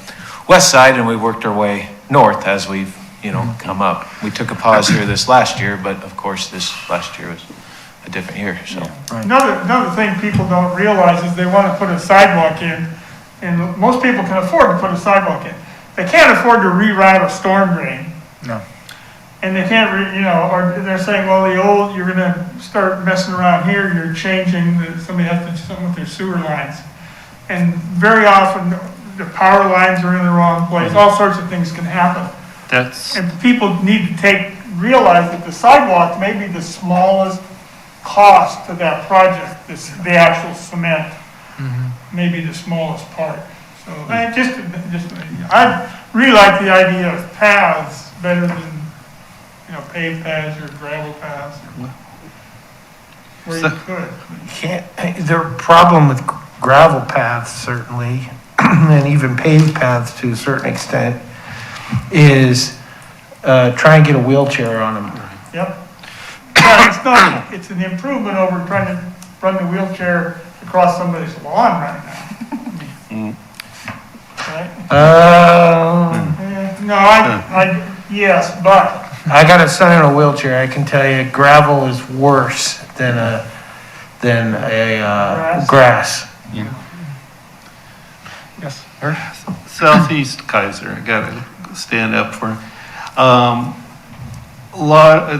west side and we worked our way north as we've, come up. We took a pause here this last year, but of course this last year was a different year, so. Another thing people don't realize is they want to put a sidewalk in, and most people can afford to put a sidewalk in. They can't afford to reroute a storm drain. No. And they can't, or they're saying, well, you're gonna start messing around here, you're changing, somebody has to do something with their sewer lines. And very often, the power lines are in the wrong place, all sorts of things can happen. And people need to realize that the sidewalk may be the smallest cost to that project, the actual cement, may be the smallest part. So, I really like the idea of paths better than, paved paths or gravel paths, where you could. The problem with gravel paths certainly, and even paved paths to a certain extent, is try and get a wheelchair on them. Yep. Yeah, it's an improvement over trying to run the wheelchair across somebody's lawn right now. Right? Yes, but. I got a son in a wheelchair. I can tell you gravel is worse than grass. Yes. Southeast Kaiser, I gotta stand up for.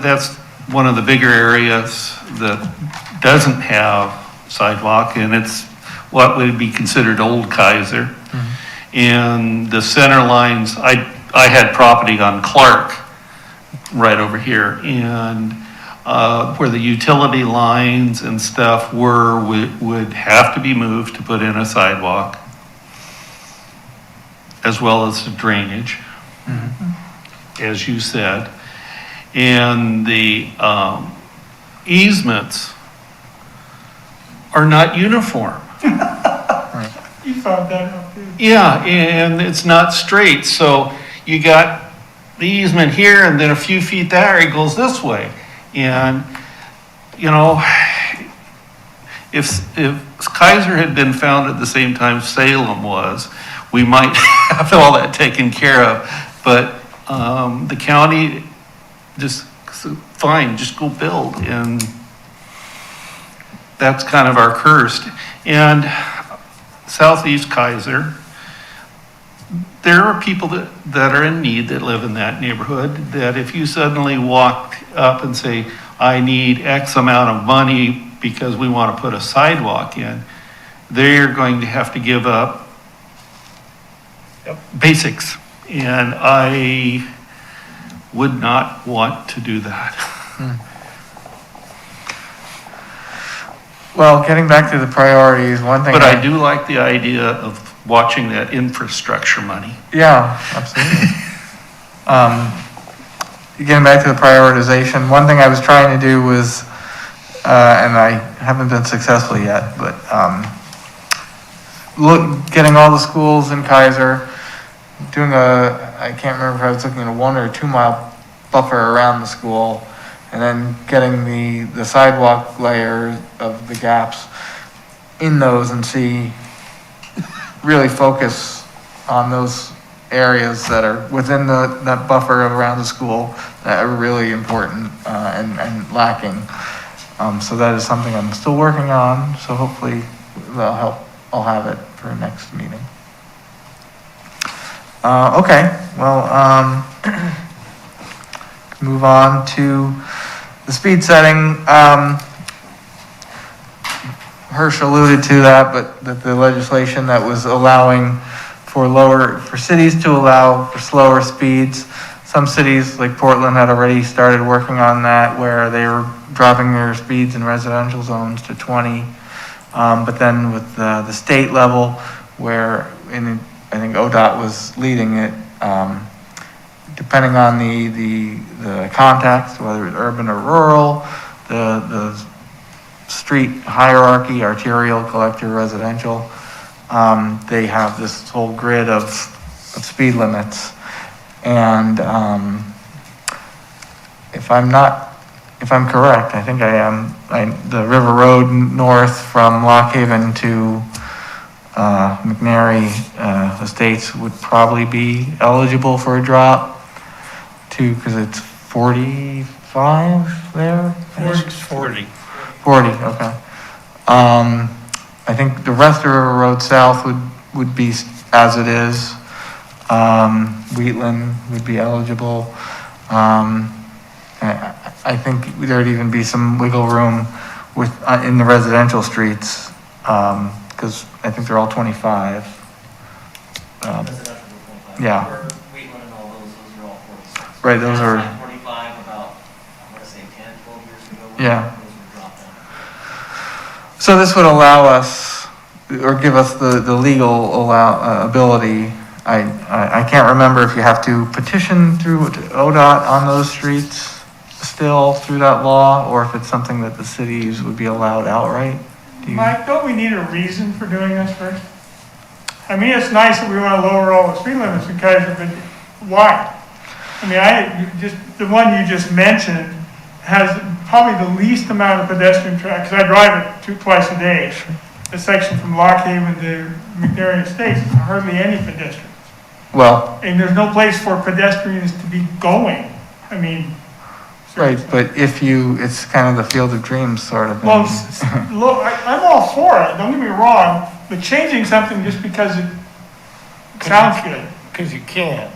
That's one of the bigger areas that doesn't have sidewalk, and it's what would be considered old Kaiser. And the center lines, I had property on Clark right over here, and where the utility lines and stuff would have to be moved to put in a sidewalk, as well as the drainage, as you said. And the easements are not uniform. You found that out too. Yeah, and it's not straight, so you got the easement here, and then a few feet there, it goes this way. And, if Kaiser had been founded at the same time Salem was, we might have all that taken care of. But the county just, fine, just go build, and that's kind of our curse. And Southeast Kaiser, there are people that are in need that live in that neighborhood, that if you suddenly walked up and say, I need X amount of money because we want to put a sidewalk in, they're going to have to give up basics. And I would not want to do that. Well, getting back to the priorities, one thing. But I do like the idea of watching that infrastructure money. Yeah, absolutely. Getting back to the prioritization, one thing I was trying to do was, and I haven't been successful yet, but getting all the schools in Kaiser, doing I can't remember if I was looking at a 1 or 2 mile buffer around the school, and then getting the sidewalk layer of the gaps in those and really focus on those areas that are within that buffer around the school that are really important and lacking. So that is something I'm still working on, so hopefully that'll help. I'll have it for next meeting. Okay, well, move on to the speed setting. Hirsch alluded to that, but that the legislation that was allowing for cities to allow for slower speeds. Some cities, like Portland, had already started working on that, where they were dropping their speeds in residential zones to 20. But then with the state level, where I think ODOT was leading it, depending on the context, whether it's urban or rural, the street hierarchy, arterial, collector, residential, they have this whole grid of speed limits. And if I'm correct, I think I am, the River Road north from Lock Haven to McNary Estates would probably be eligible for a drop too, because it's 45 there? 40. 40, okay. I think the rest of River Road South would be as it is. Wheatland would be eligible. I think there'd even be some wiggle room with, in the residential streets, because I think they're all 25. Yeah. Wheatland and all those are all 46. Right, those are, 45 about, I want to say 10, 12 years ago. Yeah. Those were dropped down. so this would allow us, or give us the legal ability. I can't remember if you have to petition through ODOT on those streets still through that law, or if it's something that the cities would be allowed outright. Do you- Mike, don't we need a reason for doing this first? I mean, it's nice that we want to lower all the speed limits because of it. Why? I mean, the one you just mentioned has probably the least amount of pedestrian traffic, because I drive it twice a day. The section from Lock Haven to McNary Estates, hardly any pedestrians. Well, And there's no place for pedestrians to be going. I mean. right, seriously. but it's kind of the field of dreams sort of thing. Well, look, I'm all for it, don't get me wrong, but changing something just because it sounds good. Because you can.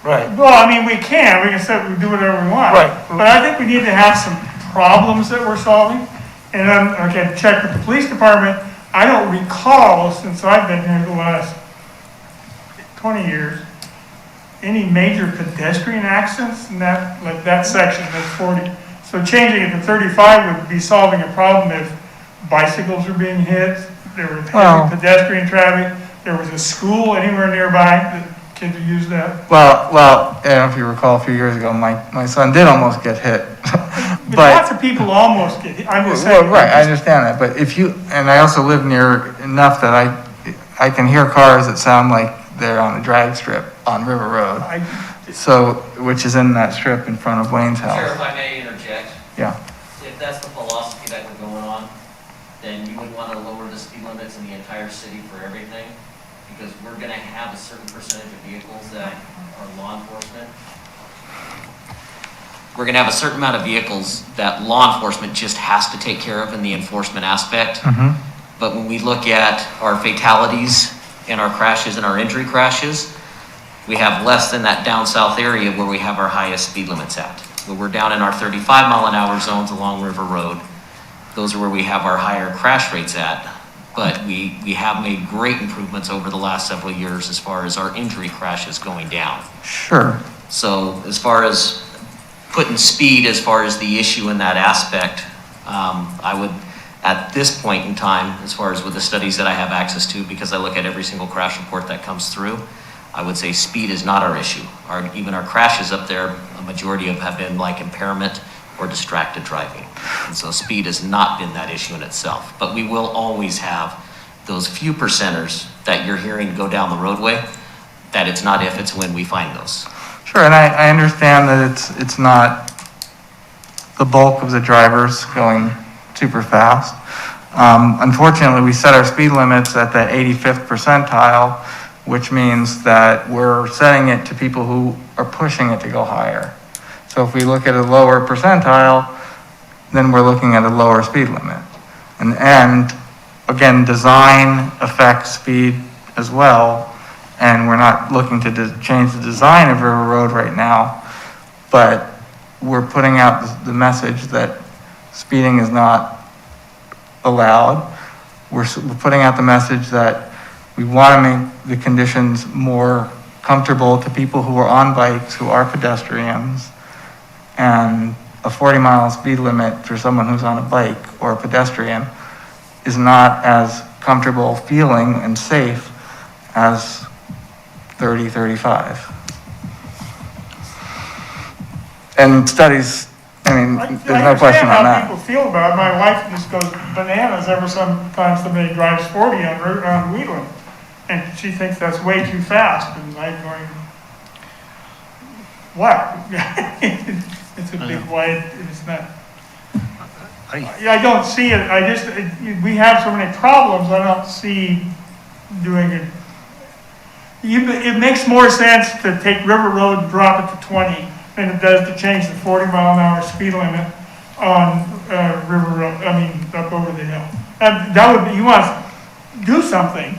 Right. Well, I mean, we can say we do whatever we want. Right. But I think we need to have some problems that we're solving. And then, okay, check with the police department. I don't recall, since I've been here the last 20 years, any major pedestrian accidents in that section, that's 40. So changing it to 35 would be solving a problem if bicycles are being hit, there was Well- heavy pedestrian traffic, there was a school anywhere nearby that kids would use that. Well, I don't know if you recall a few years ago, my son did almost get hit. But lots of people almost get hit. I'm just Well, saying. right, I understand that, but and I also live near enough that I can hear cars that sound like they're on a drag strip on River Road. So, which is in that strip in front of Wayne's Chair, house. if I may interject, Yeah, if that's the philosophy that we're going on, then you would want to lower the speed limits in the entire city for everything, because we're going to have a certain percentage of vehicles that are law enforcement. We're going to have a certain amount of vehicles that law enforcement just has to take care of in the enforcement aspect. But when we look at our fatalities and our crashes and our injury crashes, we have less than that down south area where we have our highest speed limits at. Where we're down in our 35 mile an hour zones along River Road, those are where we have our higher crash rates at. But we have made great improvements over the last several years as far as our injury crashes going down. sure. So as far as putting speed as far as the issue in that aspect, I would, at this point in time, as far as with the studies that I have access to, because I look at every single crash report that comes through, I would say speed is not our issue. Even our crashes up there, a majority of have been like impairment or distracted driving. And so speed has not been that issue in itself. But we will always have those few percenters that you're hearing go down the roadway, that it's not if, it's when we find those. Sure, and I understand that it's not the bulk of the drivers going super fast. Unfortunately, we set our speed limits at the 85th percentile, which means that we're setting it to people who are pushing it to go higher. So if we look at a lower percentile, then we're looking at a lower speed limit. And again, design affects speed as well. And we're not looking to change the design of River Road right now, but we're putting out the message that speeding is not allowed. We're putting out the message that we want to make the conditions more comfortable to people who are on bikes, who are pedestrians, and a 40-mile speed limit for someone who's on a bike or a pedestrian is not as comfortable feeling and safe as 30, 35. And studies I mean, I there's no question on understand how that. people feel about it. My wife just goes bananas every sometimes somebody drives 40 on Wheatland. And she thinks that's way too fast, and I'm going, what? It's a big wide, it's not. I don't see it, we have so many problems, I don't see doing it. It makes more sense to take River Road and drop it to 20 than it does to change the 40-mile-an-hour speed limit on River Road, up over the hill. That would be, you want to do something,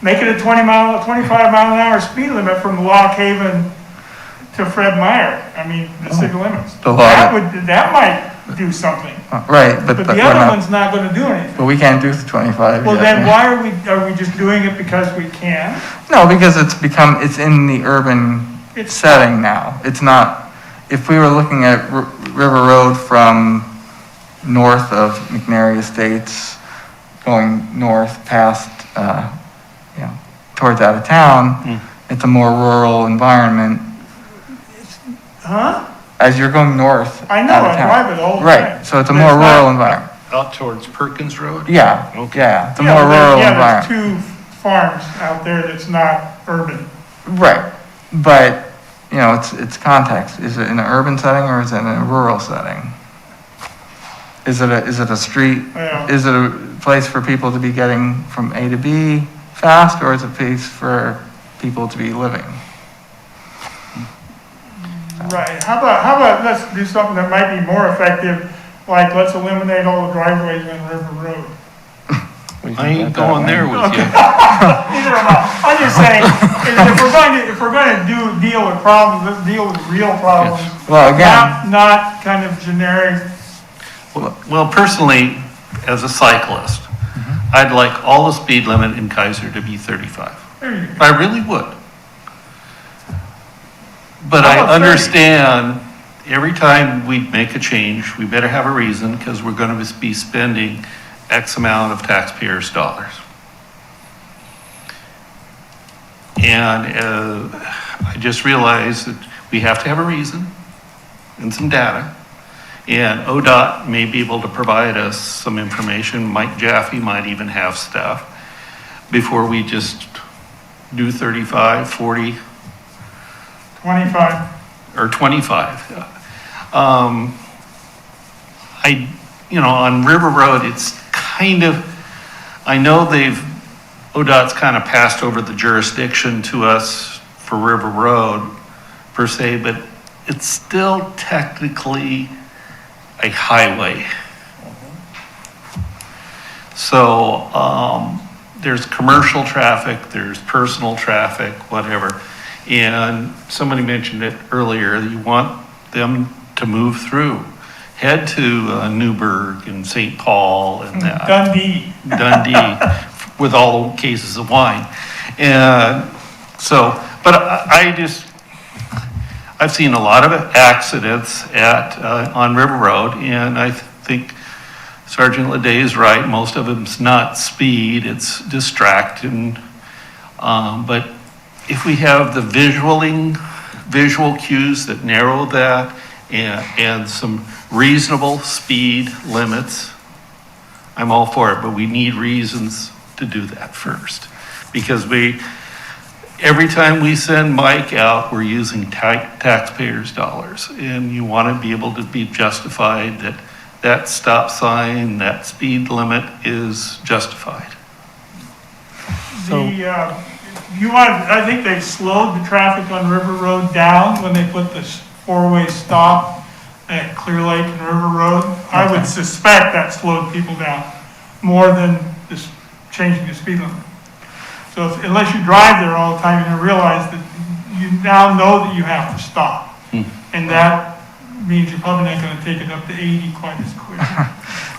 make it a 25-mile-an-hour speed limit from Lock Haven to Fred Meyer, the city limits. The law- That might do something. Right, but But we're the other not, one's not gonna do anything. but we can't do the 25 Well, yet. then why are we just doing it because we can? No, because it's in the urban It's setting now. It's not, if we were looking at River Road from north of McNary Estates, going north past, towards out of town, it's a more rural environment. Huh? As you're going north I know, out of I town. drive it all the time. Right, so it's a But more it's not- rural environment. Out towards Perkins Road? Yeah, Okay. yeah, it's a Yeah, more but rural there's environment. 2 farms out there that's not urban. Right, but, it's context. Is it in an urban setting or is it in a rural setting? Is it a street? Yeah. Is it a place for people to be getting from A to B fast, or is it a place for people to be living? Right, how about, let's do something that might be more effective, like let's eliminate all the driveways on River Road. I ain't going there with you. Neither am I. I'm just saying, if we're going to deal with problems, let's deal with real problems. Well, again, Not kind of generic. Well, personally, as a cyclist, I'd like all the speed limit in Kaiser to be 35. There you go. I really would. But How I about 30? understand every time we make a change, we better have a reason because we're going to be spending X amount of taxpayers' dollars. And I just realized that we have to have a reason and some data. And ODOT may be able to provide us some information. Mike Jaffe might even have stuff before we just do 35, 40, 25. or 25. On River Road, it's kind of, I know ODOT's kind of passed over the jurisdiction to us for River Road per se, but it's still technically a highway. So, there's commercial traffic, there's personal traffic, whatever. And somebody mentioned it earlier, you want them to move through. Head to Newburgh and St. Paul and that. Dundee with all the cases of wine. And so, but I've seen a lot of accidents on River Road, and I think Sergeant Leday is right. Most of it's not speed, it's distracting. But if we have the visual cues that narrow that and some reasonable speed limits, I'm all for it, but we need reasons to do that first. Because every time we send Mike out, we're using taxpayers' dollars. And you want to be able to be justified that stop sign, that speed limit is justified. I think they slowed the traffic on River Road down when they put this 4-way stop at Clear Lake and River Road. I would suspect that slowed people down more than just changing the speed limit. So unless you drive there all the time, you're gonna realize that you now know that you have to stop. And that means you're probably not gonna take it up to 80 quite as quick.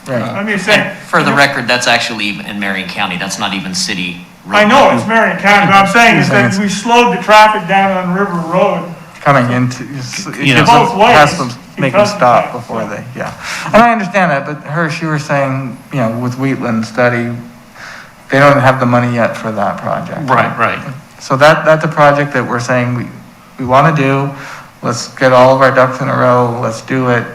right. I'm just saying. For the record, that's actually in Marion County, that's not even city. road. I know it's Marion County, but I'm saying is that we slowed the traffic down on River Road. Coming into, Both ways, has to make them because of stop that, before yeah. And I understand that, but Hirsch, you were saying, with Wheatland study, they don't have the money yet for that project. Right. So that's a project that we're saying we want to do. Let's get all of our ducks in a row. Let's do it.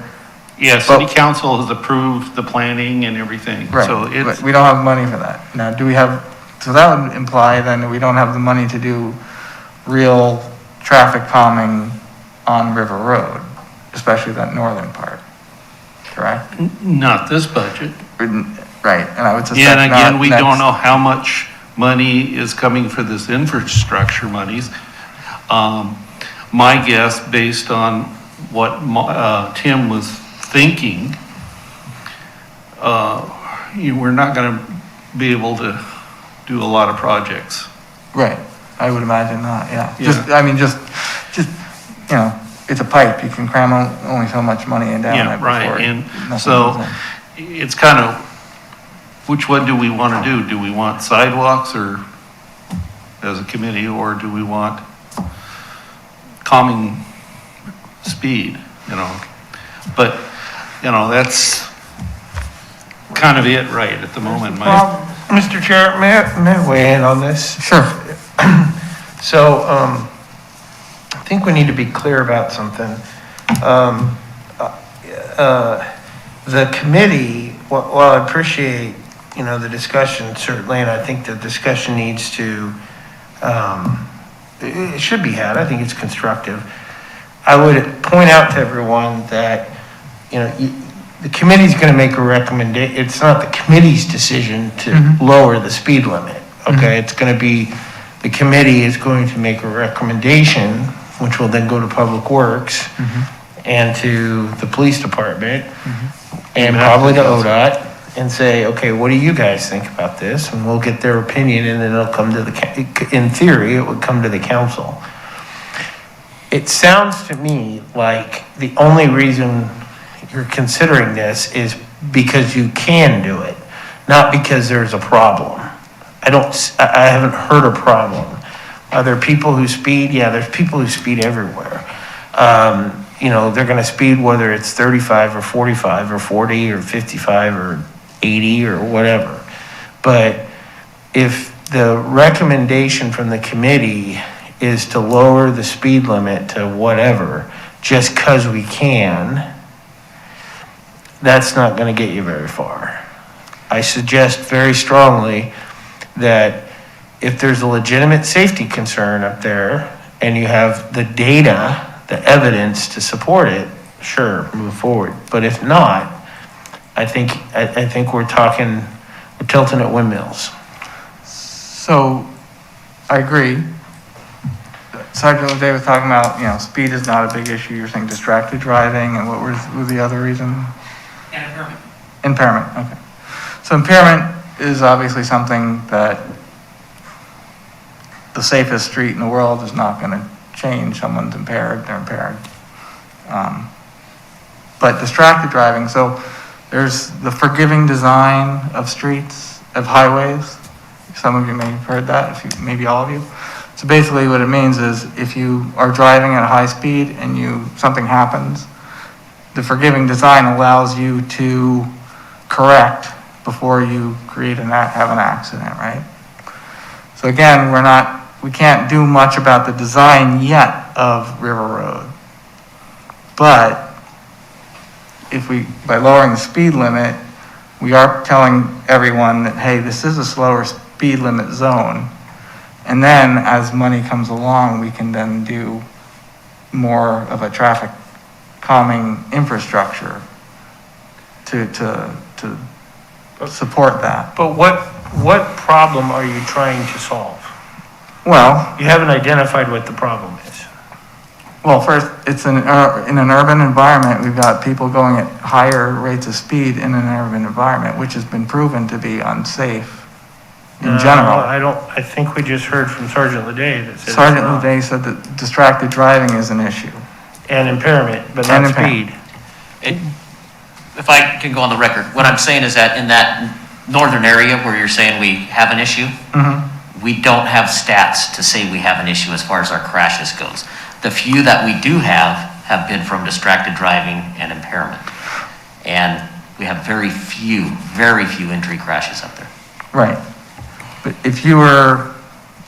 Yeah, city council has approved the planning and everything, Right, so but it's, we don't have money for that. Now, do we have, so that would imply then that we don't have the money to do real traffic calming on River Road, especially that northern part, correct? not this budget. Right, and I would suspect And again, not we next- don't know how much money is coming for this infrastructure monies. My guess, based on what Tim was thinking, we're not gonna be able to do a lot of projects. Right, I would imagine not, yeah. Yeah. Just, I mean, just, you know, it's a pipe, you can cram only so much money in down Yeah, it before. right, and nothing so goes in. it's kind of, which one do we want to do? Do we want sidewalks or as a committee, or do we want calming speed, you know? But, you know, that's kind of it right at the moment. Mr. Chair, may I weigh in on this? Sure. So, I think we need to be clear about something. The committee, while I appreciate, you know, the discussion certainly, and I think the discussion needs to, it should be had, I think it's constructive. I would point out to everyone that, you know, the committee's gonna make a recommendation, it's not the committee's decision to lower the speed limit, okay? It's gonna be, the committee is going to make a recommendation, which will then go to Public Works and to the police department and probably to ODOT and say, okay, what do you guys think about this? And we'll get their opinion and then it'll come to in theory, it would come to the council. It sounds to me like the only reason you're considering this is because you can do it, not because there's a problem. I haven't heard a problem. Are there people who speed? Yeah, there's people who speed everywhere. You know, they're gonna speed whether it's 35 or 45 or 40 or 55 or 80 or whatever. But if the recommendation from the committee is to lower the speed limit to whatever, just because we can, that's not gonna get you very far. I suggest very strongly that if there's a legitimate safety concern up there and you have the data, the evidence to support it, sure, move forward. But if not, I think we're tilting at windmills. So, I agree. Sergeant O'Day was talking about, you know, speed is not a big issue, you're saying distracted driving, and what was the other reason? And impairment. Impairment, okay. So impairment is obviously something that the safest street in the world is not gonna change. Someone's impaired, they're impaired. But distracted driving, so there's the forgiving design of streets, of highways. Some of you may have heard that, maybe all of you. So basically what it means is if you are driving at a high speed and something happens, the forgiving design allows you to correct before you have an accident, right? So again, we can't do much about the design yet of River Road. But by lowering the speed limit, we are telling everyone that, hey, this is a slower speed limit zone. And then as money comes along, we can then do more of a traffic calming infrastructure to support that. But what problem are you trying to solve? Well, You haven't identified what the problem is. first, it's in an urban environment, we've got people going at higher rates of speed in an urban environment, which has been proven to be unsafe in general. I think we just heard from Sergeant Leday that said it's Sergeant not. Leday said that distracted driving is an issue. And impairment, but And not impairment. speed. If I can go on the record, what I'm saying is that in that northern area where you're saying we have an issue, we don't have stats to say we have an issue as far as our crashes goes. The few that we do have been from distracted driving and impairment. And we have very few injury crashes up there. Right. But if you were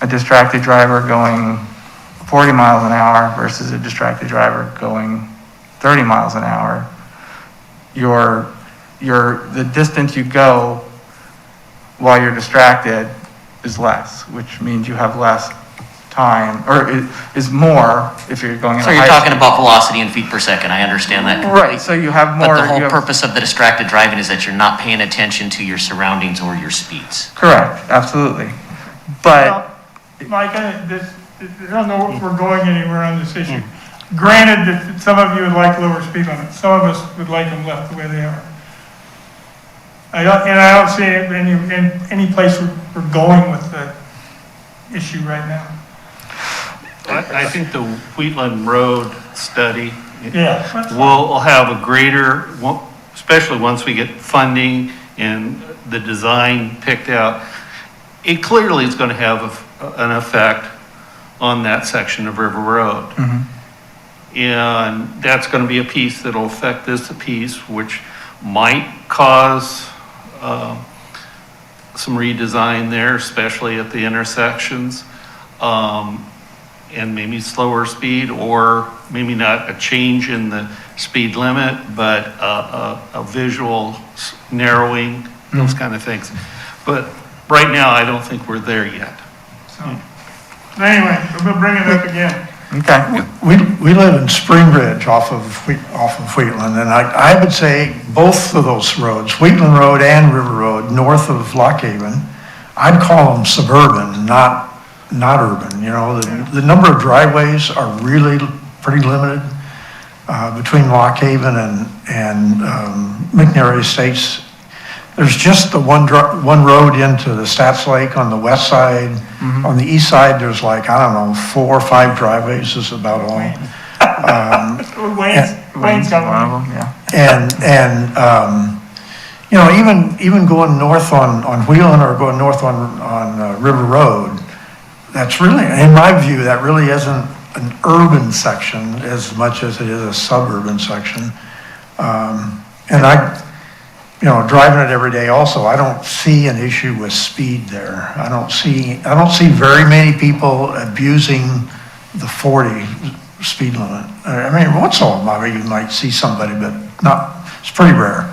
a distracted driver going 40 miles an hour versus a distracted driver going 30 miles an hour, the distance you go while you're distracted is less, which means you have less time, or is more if you're going at a So you're higher talking speed. about velocity in feet per second, I understand that completely. Right, so you have more. But the you whole have- purpose of the distracted driving is that you're not paying attention to your surroundings or your speeds. Correct, absolutely. But, Well, Mike, I don't know if we're going anywhere on this issue. Granted that some of you would like lower speed limits, some of us would like them left the way they are. I don't see any place we're going with the issue right now. I think the Wheatland Road study Yeah. that's fine. will have a greater, especially once we get funding and the design picked out, it clearly is going to have an effect on that section of River Road. And that's going to be a piece that'll affect this piece, which might cause some redesign there, especially at the intersections. And maybe slower speed, or maybe not a change in the speed limit, but a visual narrowing, those kind of things. But right now, I don't think we're there yet. So, anyway, we'll bring it up again. okay, We live in Spring Ridge off of Wheatland, and I would say both of those roads, Wheatland Road and River Road, north of Lock Haven, I'd call them suburban, not urban. You know, the number of driveways are really pretty limited between Lock Haven and McNary Estates. There's just the one road into the Stats Lake on the west side. On the east side, there's like, I don't know, 4 or 5 driveways is about all. Wayne's got one one. of them, yeah. And you know, even going north on Wheeling or going north on River Road, that's really, in my view, that really isn't an urban section as much as it is a suburban section. And you know, driving it every day also, I don't see an issue with speed there. I don't see very many people abusing the 40 speed limit. I mean, once in a while, you might see somebody, but it's pretty rare.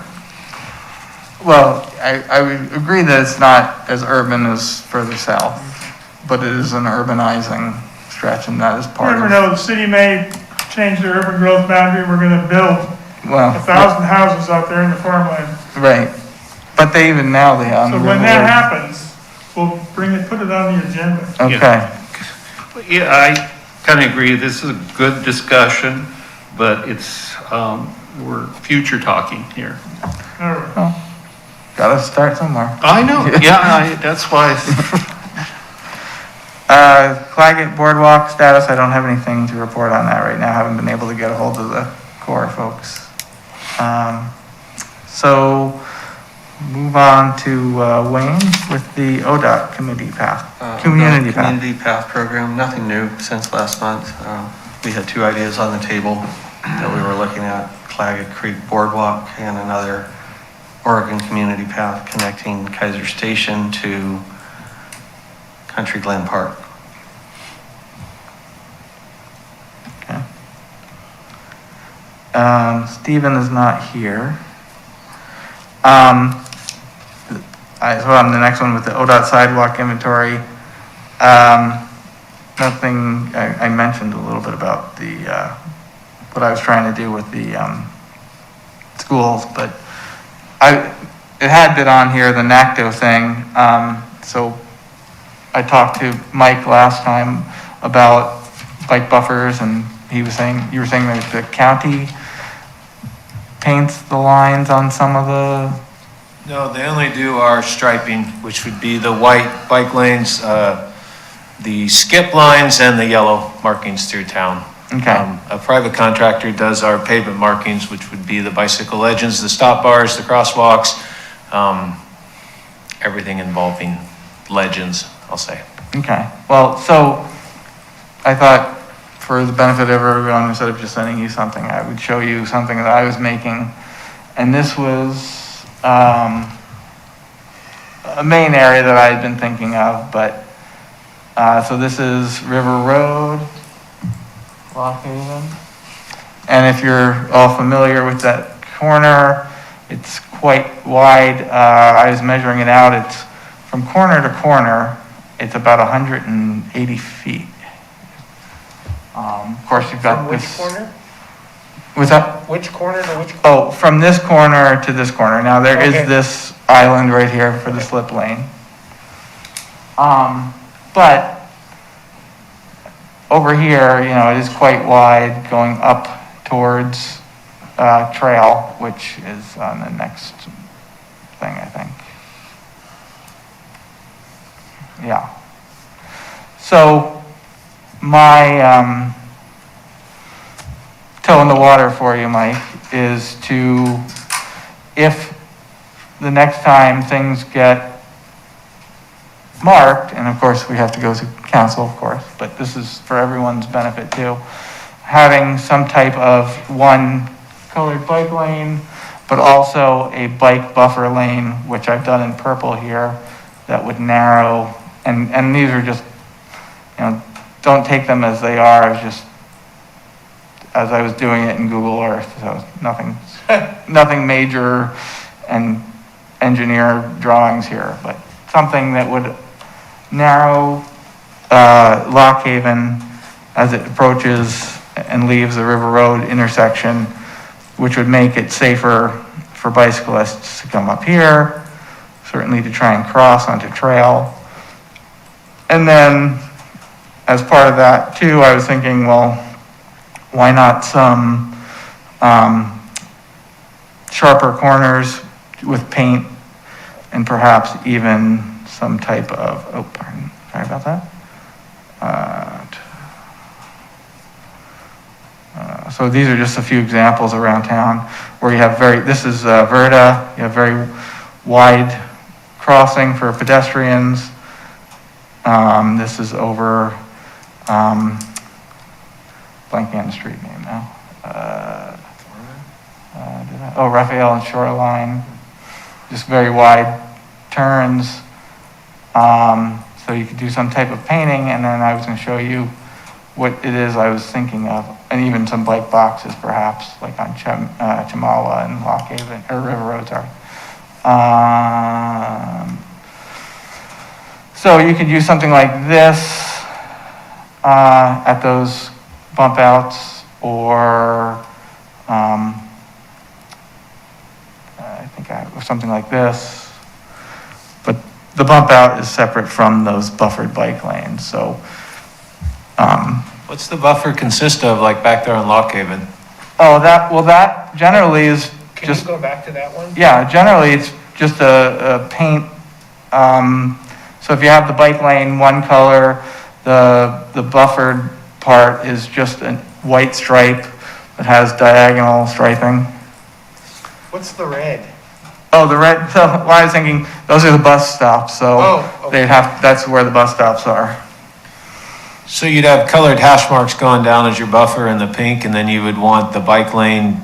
Well, I would agree that it's not as urban as further south, but it is an urbanizing stretch, and that is You part never of. know, the city may change their urban growth boundary, we're gonna build Well, 1,000 houses out there in the farmland. right, but they even now, they on the So River when that Road. happens, we'll put it on the agenda. Okay, Yeah, I kind of agree. This is a good discussion, but it's, we're future talking here. All right. gotta start somewhere. I know, yeah, that's why. Claggett Boardwalk status, I don't have anything to report on that right now. Haven't been able to get a hold of the Corps folks. So move on to Wayne with the ODOT committee path, community path. Community path program, nothing new since last month. We had 2 ideas on the table that we were looking at, Claggett Creek Boardwalk and another Oregon community path connecting Kaiser Station to Country Glen Park. Okay. Stephen is not here. So on the next one with the ODOT sidewalk inventory, nothing, I mentioned a little bit about the, what I was trying to do with the, schools, but it had been on here, the NACDO thing, so I talked to Mike last time about bike buffers, and you were saying that the county paints the lines on some of the, No, they only do our striping, which would be the white bike lanes, the skip lines, and the yellow markings through town. okay, A private contractor does our pavement markings, which would be the bicycle legends, the stop bars, the crosswalks, everything involving legends, I'll say. okay. Well, so I thought for the benefit of everyone, instead of just sending you something, I would show you something that I was making. And this was a main area that I had been thinking of, but, so this is River Road, Lock Haven. And if you're all familiar with that corner, It's quite wide. I was measuring it out. It's from corner to corner, it's about 180 feet. Of course, you've got From which this. corner? What's that? Which corner to which? Oh, from this corner to this corner. Now, there is Okay. this island right here for the slip lane. But over here, you know, it is quite wide going up towards trail, which is on the next thing, I think. Yeah. So my toe in the water for you, Mike, is to, if the next time things get marked, and of course we have to go to council, of course, but this is for everyone's benefit too, having some type of one colored bike lane, but also a bike buffer lane, which I've done in purple here, that would narrow, and these are just, you know, don't take them as they are, I was just, as I was doing it in Google Earth, so nothing major and engineer drawings here, but something that would narrow Lock Haven as it approaches and leaves the River Road intersection, which would make it safer for bicyclists to come up here, certainly to try and cross onto trail. And then, as part of that too, I was thinking, well, why not some sharper corners with paint and perhaps even some type of, oh, pardon, sorry about that. So these are just a few examples around town where you have this is Verda, you have very wide crossing for pedestrians. This is over, blanking on the street name now. Raphael and Shoreline, just very wide turns. So you could do some type of painting, and then I was going to show you what it is I was thinking of, and even some bike boxes perhaps, like on Chamawa and Lock Haven, or River Road, sorry. So you could use something like this at those bump outs, or I think I have something like this. But the bump out is separate from those buffered bike lanes, so. What's the buffer consist of, like back there on Lock Haven? That generally is Can just. you go back to that one? Yeah, generally it's just a paint, so if you have the bike lane one color, the buffered part is just a white stripe that has diagonal striping. What's the red? Oh, the red, so well, I was thinking, those are the bus stops, so Oh, okay. that's where the bus stops are. So you'd have colored hash marks going down as your buffer in the pink, and then you would want the bike lane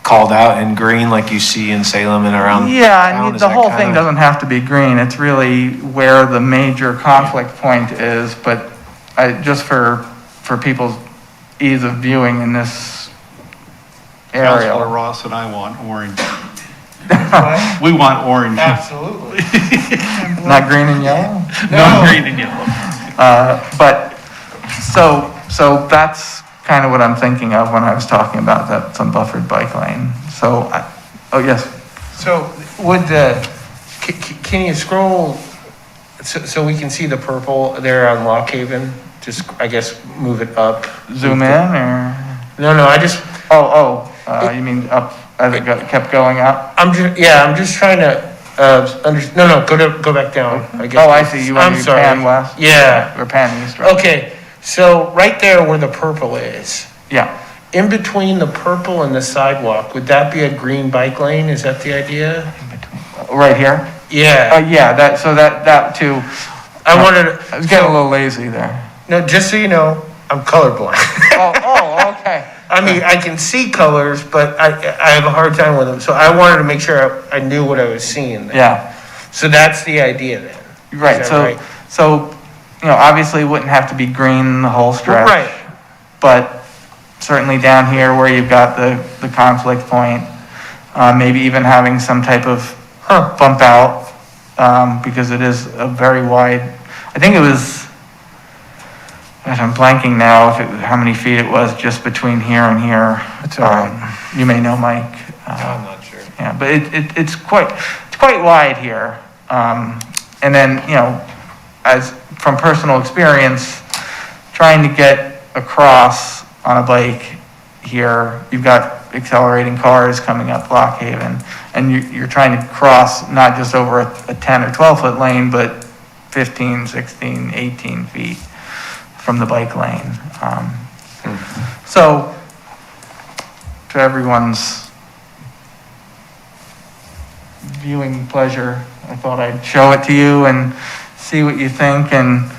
called out in green like you see in Salem and around Yeah, town? and Is the that whole kinda- thing doesn't have to be green, it's really where the major conflict point is, but just for people's ease of viewing in this area. Councilor Ross and I want orange. What? We want orange, Absolutely. Not green and yellow? no green and yellow. But, so that's kind of what I'm thinking of when I was talking about that, some buffered bike lane. So, oh, yes, So can you scroll, so we can see the purple there on Lock Haven? Just, I guess, move it up. zoom in, or, No, I just, you mean up, as it kept going up? I'm just trying to, go back down, I guess. Oh, I see, you want I'm to sorry. pan west? Yeah. Or pan east, right? Okay, so right there where the purple is, Yeah, in between the purple and the sidewalk, would that be a green bike lane? Is that the idea? right here? Yeah, Yeah, that too. I wanted I was getting a little lazy there. no, just so you know, I'm colorblind. Okay. I mean, I can see colors, but I have a hard time with them. So I wanted to make sure I knew what I was seeing there. Yeah, So that's the idea then. right, Is that right? so, obviously it wouldn't have to be green the whole stretch. Right. But certainly down here where you've got the conflict point, maybe even having some type of bump out, because it is a very wide, I think it was, gosh, I'm blanking now how many feet it was just between here and here. That's all right. You may know, Mike. I'm not sure. Yeah, but it's quite wide here. And then, as from personal experience, trying to get across on a bike here, you've got accelerating cars coming up Lock Haven, and you're trying to cross not just over a 10 or 12 foot lane, but 15, 16, 18 feet from the bike lane. So, to everyone's viewing pleasure, I thought I'd show it to you and see what you think. And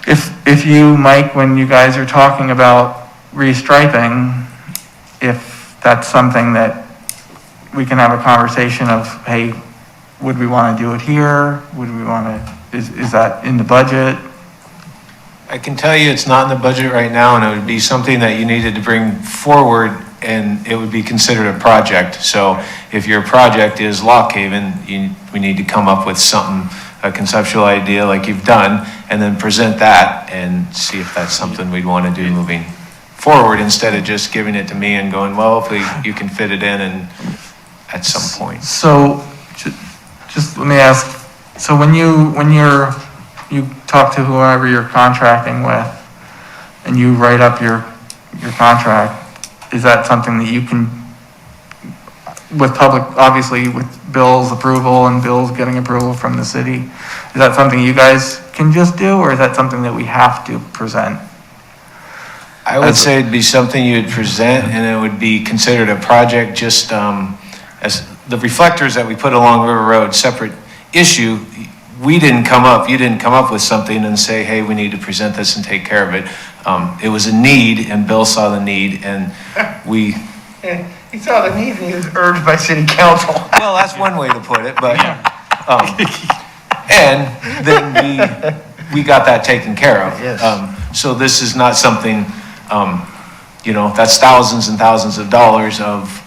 if you, Mike, when you guys are talking about restriping, if that's something that we can have a conversation of, hey, would we want to do it here? Would we want to, is that in the budget? I can tell you it's not in the budget right now, and it would be something that you needed to bring forward, and it would be considered a project. So if your project is Lock Haven, we need to come up with something, a conceptual idea like you've done, and then present that and see if that's something we'd want to do moving forward, instead of just giving it to me and going, well, hopefully you can fit it in and at some point. So, just let me ask, so when you talk to whoever you're contracting with, and you write up your contract, is that something that you can, with public, obviously with Bill's approval and Bill's getting approval from the city, is that something you guys can just do, or is that something that we have to present? I would say it'd be something you'd present, and it would be considered a project, just as the reflectors that we put along River Road, separate issue. You didn't come up with something and say, hey, we need to present this and take care of it. It was a need, and Bill saw the need, and we... He saw the need and he was urged by city council. Well, that's one way to put it, but, and then we got that taken care of. Yes. So this is not something, that's thousands and thousands of dollars of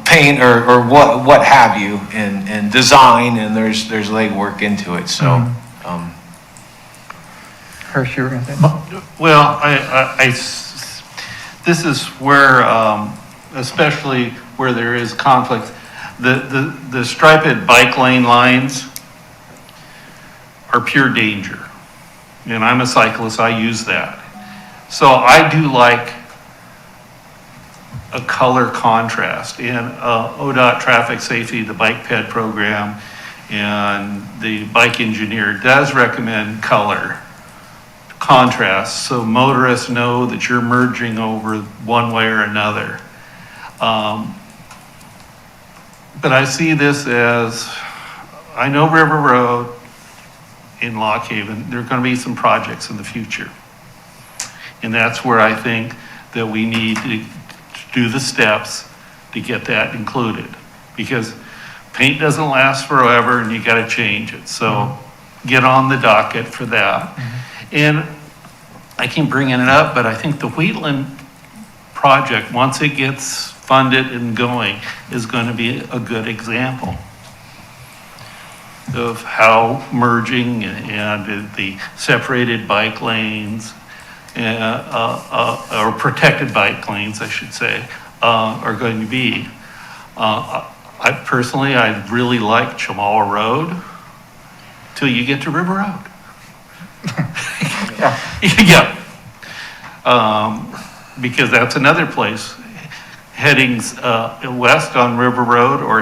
paint or what have you, and design, and there's legwork into it, so. Hirsch, you were going to say? Well, this is where, especially where there is conflict, the striped bike lane lines are pure danger. And I'm a cyclist, I use that. So I do like a color contrast. And ODOT Traffic Safety, the Bike Ped program, and the bike engineer does recommend color contrast, so motorists know that you're merging over one way or another. But I see this as, I know River Road in Lock Haven, there are going to be some projects in the future. And that's where I think that we need to do the steps to get that included. Because paint doesn't last forever and you got to change it. So get on the docket for that. And I keep bringing it up, but I think the Wheatland project, once it gets funded and going, is going to be a good example of how merging and the separated bike lanes, or protected bike lanes, I should say, are going to be. I really like Chamala Road till you get to River Road. Yeah. Because that's another place. Heading west on River Road, or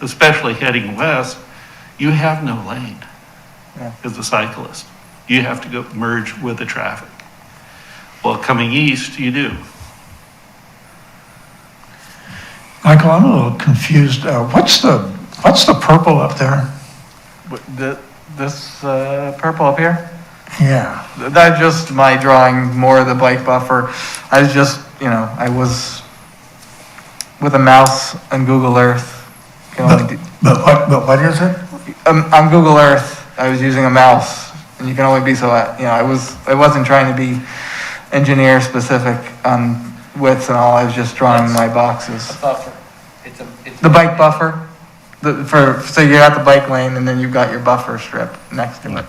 especially heading west, you have no lane as a cyclist. You have to go merge with the traffic. Well, coming east, you do. Michael, I'm a little confused. What's the purple up there? This purple up here? Yeah. That's just my drawing more of the bike buffer. I was just, I was with a mouse on Google Earth. But what is it? On Google Earth, I was using a mouse, and you can only be so, I wasn't trying to be engineer specific on widths and all, I was just drawing my boxes. Buffer. The bike buffer, so you're at the bike lane and then you've got your buffer strip next to it.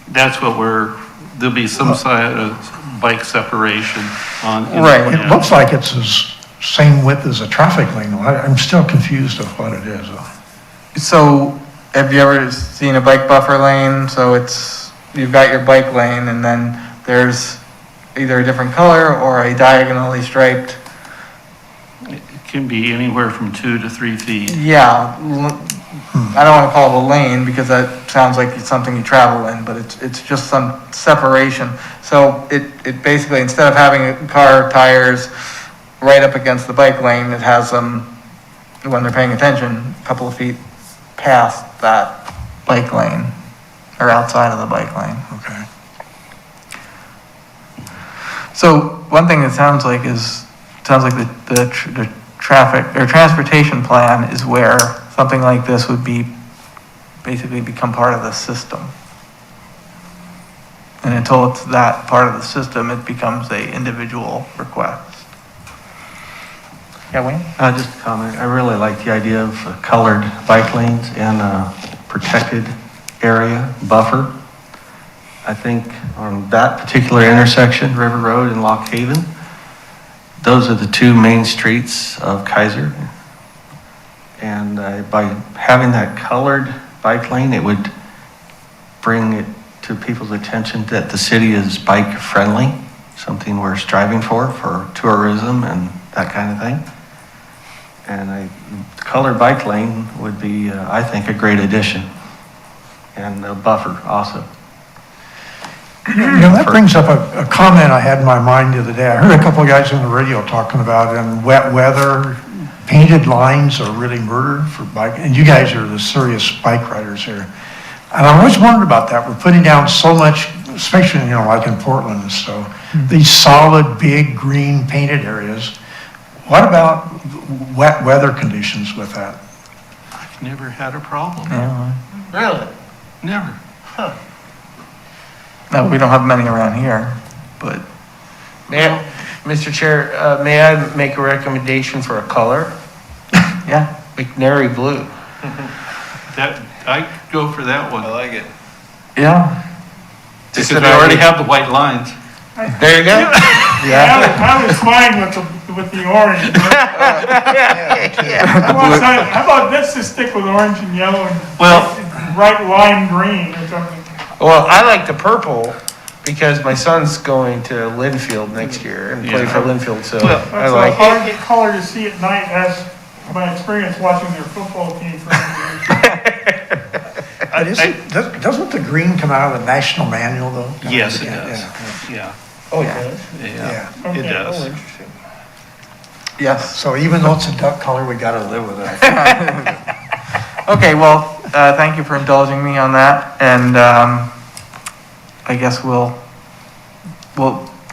That's what there'll be some side of bike separation on. in the Right. It plan. looks like it's the same width as a traffic lane, though. I'm still confused of what it is, though. So have you ever seen a bike buffer lane? So you've got your bike lane and then there's either a different color or a diagonally striped. It can be anywhere from 2 to 3 feet. Yeah, I don't want to call it a lane because that sounds like it's something you travel in, but it's just some separation. So it basically, instead of having car tires right up against the bike lane, it has them, when they're paying attention, a couple of feet past that bike lane or outside of the bike lane. Okay. So one thing it sounds like the traffic or transportation plan is where something like this would basically become part of the system. And until it's that part of the system, it becomes a individual request. Yeah, Wayne? Just a comment, I really like the idea of colored bike lanes and a protected area buffer. I think on that particular intersection, River Road and Lock Haven, those are the two main streets of Kaiser. And by having that colored bike lane, it would bring it to people's attention that the city is bike friendly, something we're striving for tourism and that kind of thing. And the colored bike lane would be, I think, a great addition. And a buffer also. That brings up a comment I had in my mind the other day. I heard a couple of guys on the radio talking about in wet weather, painted lines are really murder for bike, and you guys are the serious bike riders here. And I always wondered about that. We're putting down so much, especially, like in Portland and so, these solid, big, green painted areas. What about wet weather conditions with that? I've never had a problem. Yeah. Really? Never. No, we don't have many around here, but Mr. Chair, may I make a recommendation for a color? yeah. Like navy blue. I go for that one. like it. Yeah. Because we already have the white lines. There you go. I was fine with the orange. How about let's just stick with orange and yellow and bright lime green or something. Well, I like the purple because my son's going to Linfield next year and play for Linfield, so I That's like a hard color to see at night, as my experience watching their football team for Doesn't the green come out of the national manual, though? Yes, it does. Yeah, Oh, it does? yeah, Okay. it does. Interesting. Yes. So even though it's a duck color, we gotta live with it. Okay, well, thank you for indulging me on that, and I guess we'll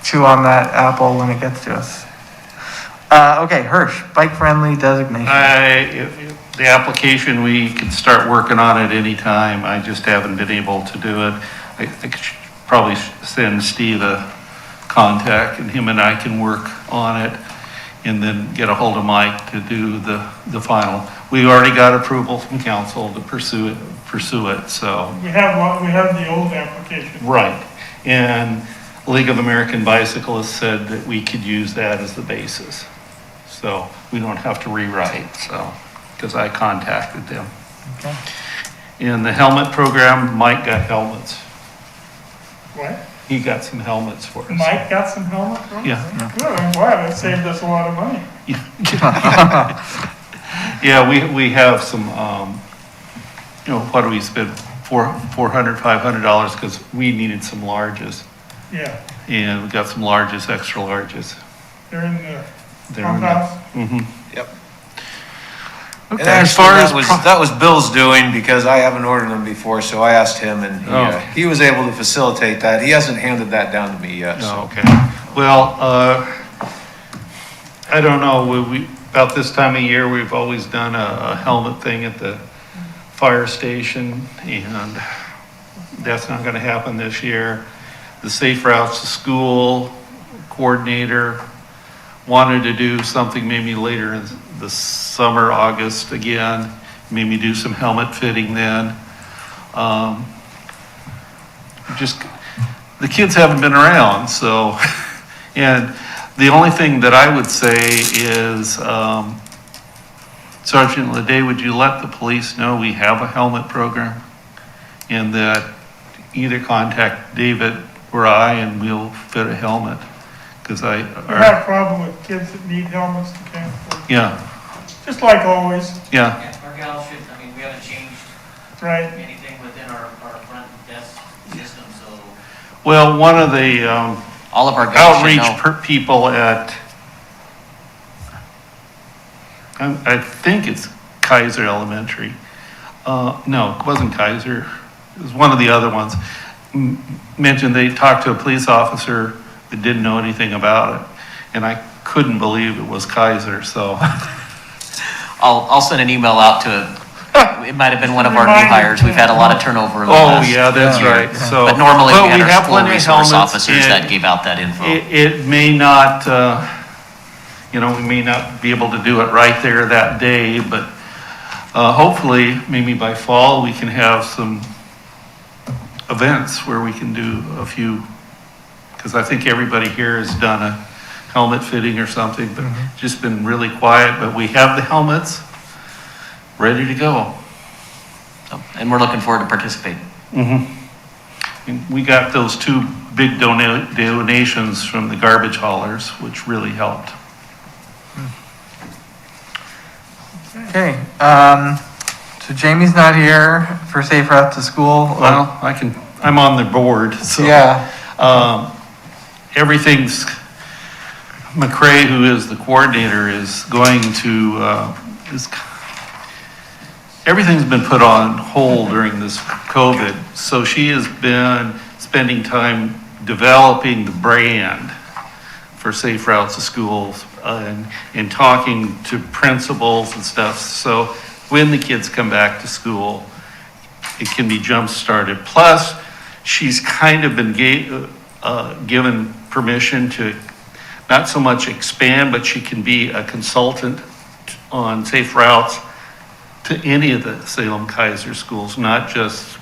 chew on that apple when it gets to us. Okay, Hirsch, bike-friendly designation. The application, we can start working on it anytime. I just haven't been able to do it. I think I should probably send Steve a contact and him and I can work on it and then get a hold of Mike to do the final. We already got approval from council to pursue it, so. We have the old application. Right. And League of American Bicyclists said that we could use that as the basis. So we don't have to rewrite, so, because I contacted them. Okay. In the helmet program, Mike got helmets. What? He got some helmets for us. Mike got some helmets for us? Yeah. Good, I'm glad, that saved us a lot of money. Yeah, we have some, what do we spend, $400, $500, because we needed some larges. Yeah, And we got some larges, extra larges. they're in the They're pump in the- house. Mhm. Yep. Okay, And as far actually, as that was Bill's doing because I haven't ordered them before, so I asked him and Oh. he was able to facilitate that. He hasn't handed that down to me yet, so. Oh, okay. Well, I don't know, about this time of year, we've always done a helmet thing at the fire station, and that's not gonna happen this year. The safe routes to school, coordinator wanted to do something maybe later in the summer, August again, maybe do some helmet fitting then. Just, the kids haven't been around, so, and the only thing that I would say is, Sergeant Leday, would you let the police know we have a helmet program? And that either contact David or I and we'll fit a helmet, because We have a problem with kids that need helmets to can't afford. yeah, Just like always, yeah, Yeah, our gals should, I mean, we haven't changed right? anything within our front desk system, so. well, one of the, All of our gals should outreach know. people at, I think it's Kaiser Elementary. No, it wasn't Kaiser. It was one of the other ones. Mentioned they talked to a police officer that didn't know anything about it. And I couldn't believe it was Kaiser, so. I'll send an email out to, it might have been one of our new hires. We've had a lot of turnover in the Oh, last yeah, that's year. right, so. But normally we had our have school plenty of resource helmets, officers and that gave out that info. It may not, we may not be able to do it right there that day, but hopefully, maybe by fall, we can have some events where we can do a few, because I think everybody here has done a helmet fitting or something, but just been really quiet, but we have the helmets ready to go. So, and we're looking forward to participating. And we got those 2 big donations from the garbage haulers, which really helped. Okay, so Jamie's not here for Safe Route to School. Well, I'm on the board, so. Yeah, Everything's, McCray, who is the coordinator, is going to, everything's been put on hold during this COVID. So she has been spending time developing the brand for Safe Routes to Schools and talking to principals and stuff. So when the kids come back to school, it can be jump-started. Plus, she's kind of been given permission to not so much expand, but she can be a consultant on safe routes to any of the Salem Kaiser schools, not just,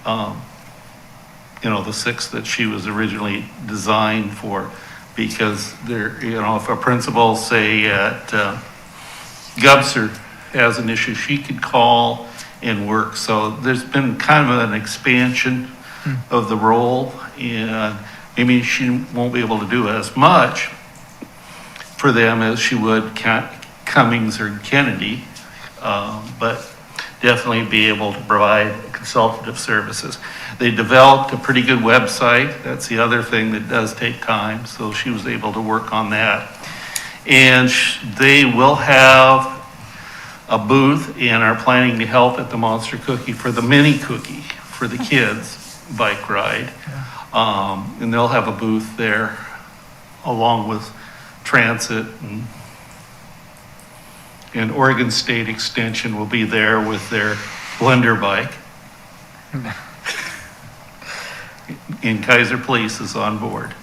the 6 that she was originally designed for. Because there, if a principal, say at Gubser has an issue, she could call and work. So there's been kind of an expansion of the role, and maybe she won't be able to do as much for them as she would Cummings or Kennedy, but definitely be able to provide consultative services. They developed a pretty good website. That's the other thing that does take time, so she was able to work on that. And they will have a booth and are planning to help at the Monster Cookie for the mini cookie for the kids bike ride. And they'll have a booth there along with Transit, and Oregon State Extension will be there with their blender bike. And Kaiser Police is on board.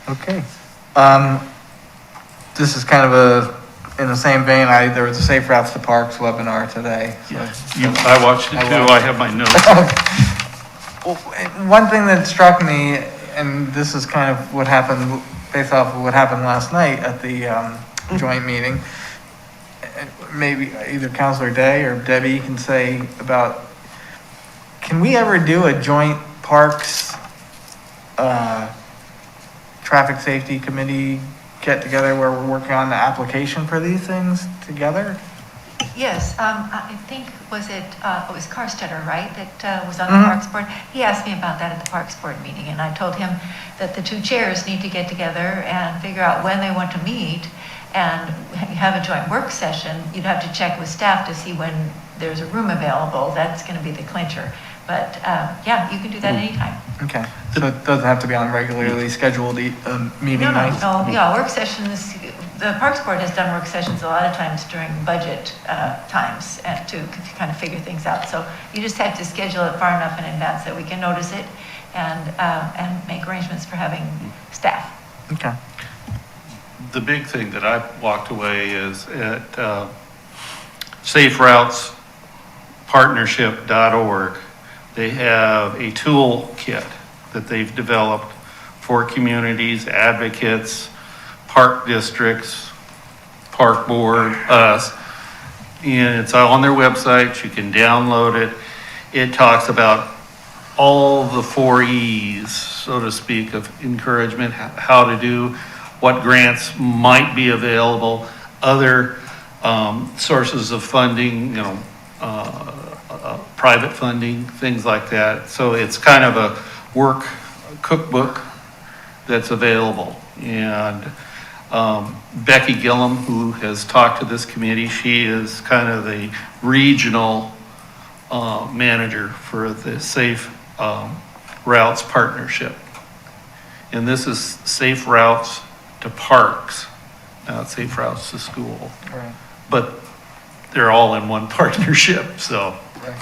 okay. This is kind of in the same vein, there was a Safe Routes to Parks webinar today. So. I watched it too. I have my notes. Well, one thing that struck me, and this is kind of what happened, based off of what happened last night at the joint meeting, maybe either Councilor Day or Debbie can say about, can we ever do a joint parks traffic safety committee get together where we're working on the application for these things together? Yes, I think, it was Carstetter, right, that was on the Parks Board? He asked me about that at the Parks Board meeting, and I told him that the 2 chairs need to get together and figure out when they want to meet and have a joint work session. You'd have to check with staff to see when there's a room available. That's going to be the clincher. But yeah, you can do that anytime. Okay, so it doesn't have to be on regularly scheduled meeting nights? No, yeah, work sessions, the Parks Board has done work sessions a lot of times during budget times to kind of figure things out. So you just have to schedule it far enough in advance that we can notice it and make arrangements for having staff. Okay. The big thing that I walked away is at saferoutespartnership.org. They have a toolkit that they've developed for communities, advocates, park districts, park board, us. And it's on their website. You can download it. It talks about all the 4 E's, so to speak, of encouragement, how to do, what grants might be available, other sources of funding, private funding, things like that. So it's kind of a work cookbook that's available. And Becky Gillum, who has talked to this committee, she is kind of the regional manager for the Safe Routes Partnership. And this is Safe Routes to Parks, not Safe Routes to School. Right. But they're all in one partnership, so. Right.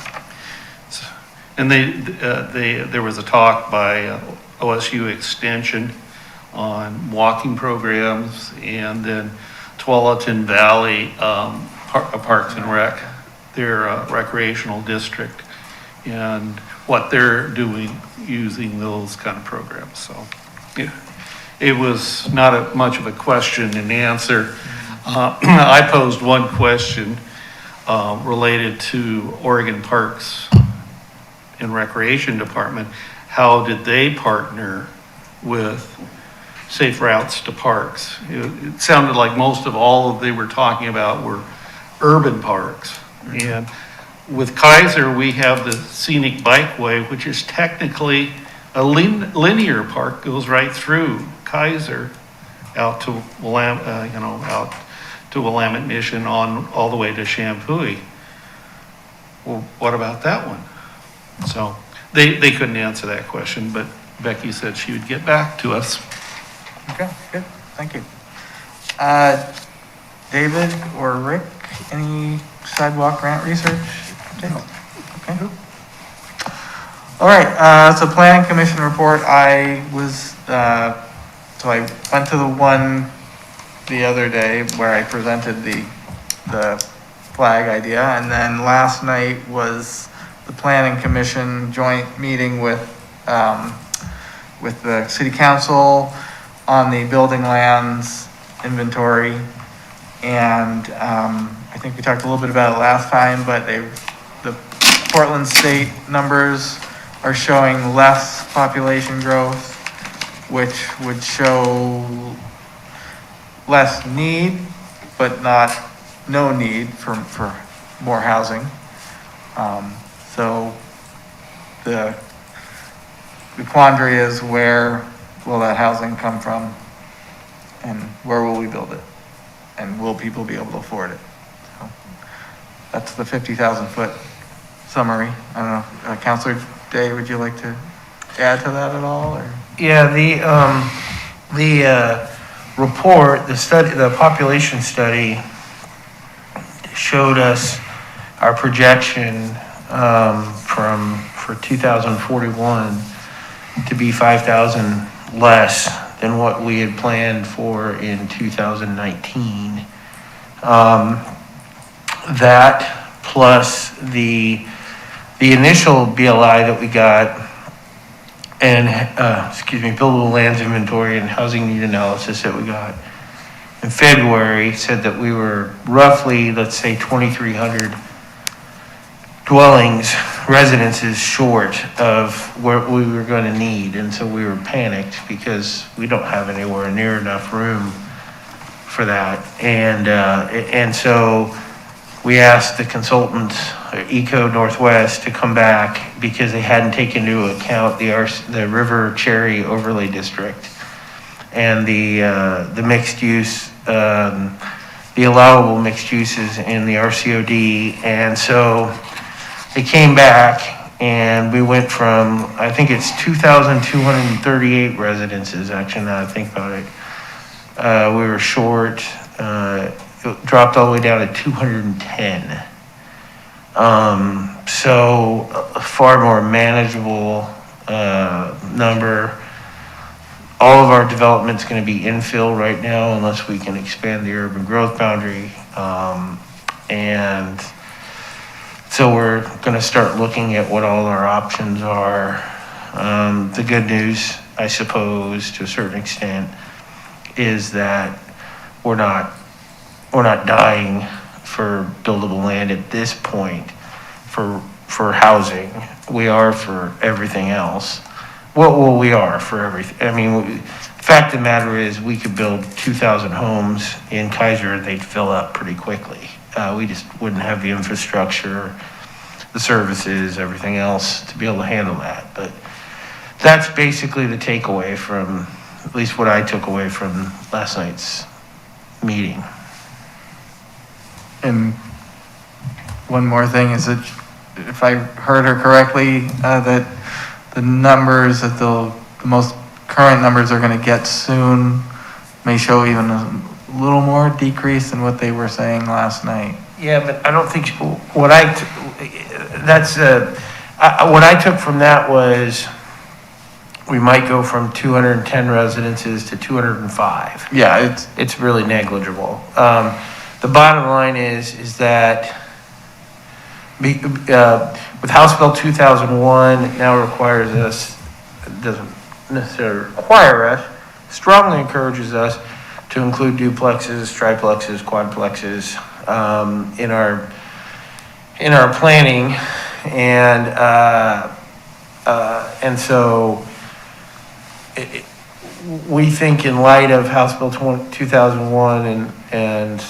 And there was a talk by OSU Extension on walking programs, and then Tualatin Valley Parks and Rec, their recreational district, and what they're doing using those kind of programs. So it was not much of a question and answer. I posed one question related to Oregon Parks and Recreation Department. How did they partner with Safe Routes to Parks? It sounded like most of all they were talking about were urban parks. And with Kaiser, we have the Scenic Bikeway, which is technically a linear park, goes right through Kaiser out to out to Willamette Mission on all the way to Champoeg. Well, what about that one? So they couldn't answer that question, but Becky said she would get back to us. Okay, good, thank you. David or Rick, any sidewalk grant research? No. Okay. All right, so planning commission report, I went to the one the other day where I presented the flag idea, and then last night was the planning commission joint meeting with the city council on the building lands inventory. And I think we talked a little bit about it last time, but the Portland state numbers are showing less population growth, which would show less need, but not no need for more housing. So the quandary is, where will that housing come from, and where will we build it? And will people be able to afford it? So that's the 50,000 foot summary. I don't know, Councilor Day, would you like to add to that at all, or? Yeah, the report, the population study showed us our projection for 2041 to be 5,000 less than what we had planned for in 2019. That plus the initial BLI that we got, and buildable lands inventory and housing need analysis that we got in February said that we were roughly, let's say, 2,300 dwellings, residences short of what we were going to need. And so we were panicked because we don't have anywhere near enough room for that. And so we asked the consultant, Eco Northwest, to come back because they hadn't taken into account the River Cherry Overlay District and the mixed use, the allowable mixed uses in the RCOD. And so they came back, and we went from, I think it's 2,238 residences, actually, now I think about it. We were short, it dropped all the way down to 210. So far more manageable number. All of our development's gonna be infill right now unless we can expand the urban growth boundary. And so we're gonna start looking at what all our options are. The good news, I suppose, to a certain extent, is that we're not dying for buildable land at this point for housing. We are for everything else. Well, we are for everything. I mean, fact of the matter is, we could build 2,000 homes in Kaiser, and they'd fill up pretty quickly. We just wouldn't have the infrastructure, the services, everything else to be able to handle that. But that's basically the takeaway from, at least what I took away from last night's meeting. And one more thing is that, if I heard her correctly, that the numbers that the most current numbers are going to get soon may show even a little more decrease than what they were saying last night. Yeah, but I don't think, what I took from that was, we might go from 210 residences to 205. Yeah, It's really negligible. The bottom line is that with House Bill 2001, it now requires us, it doesn't necessarily require us, strongly encourages us to include duplexes, triplexes, quadplexes in our planning. And so we think, in light of House Bill 2001, and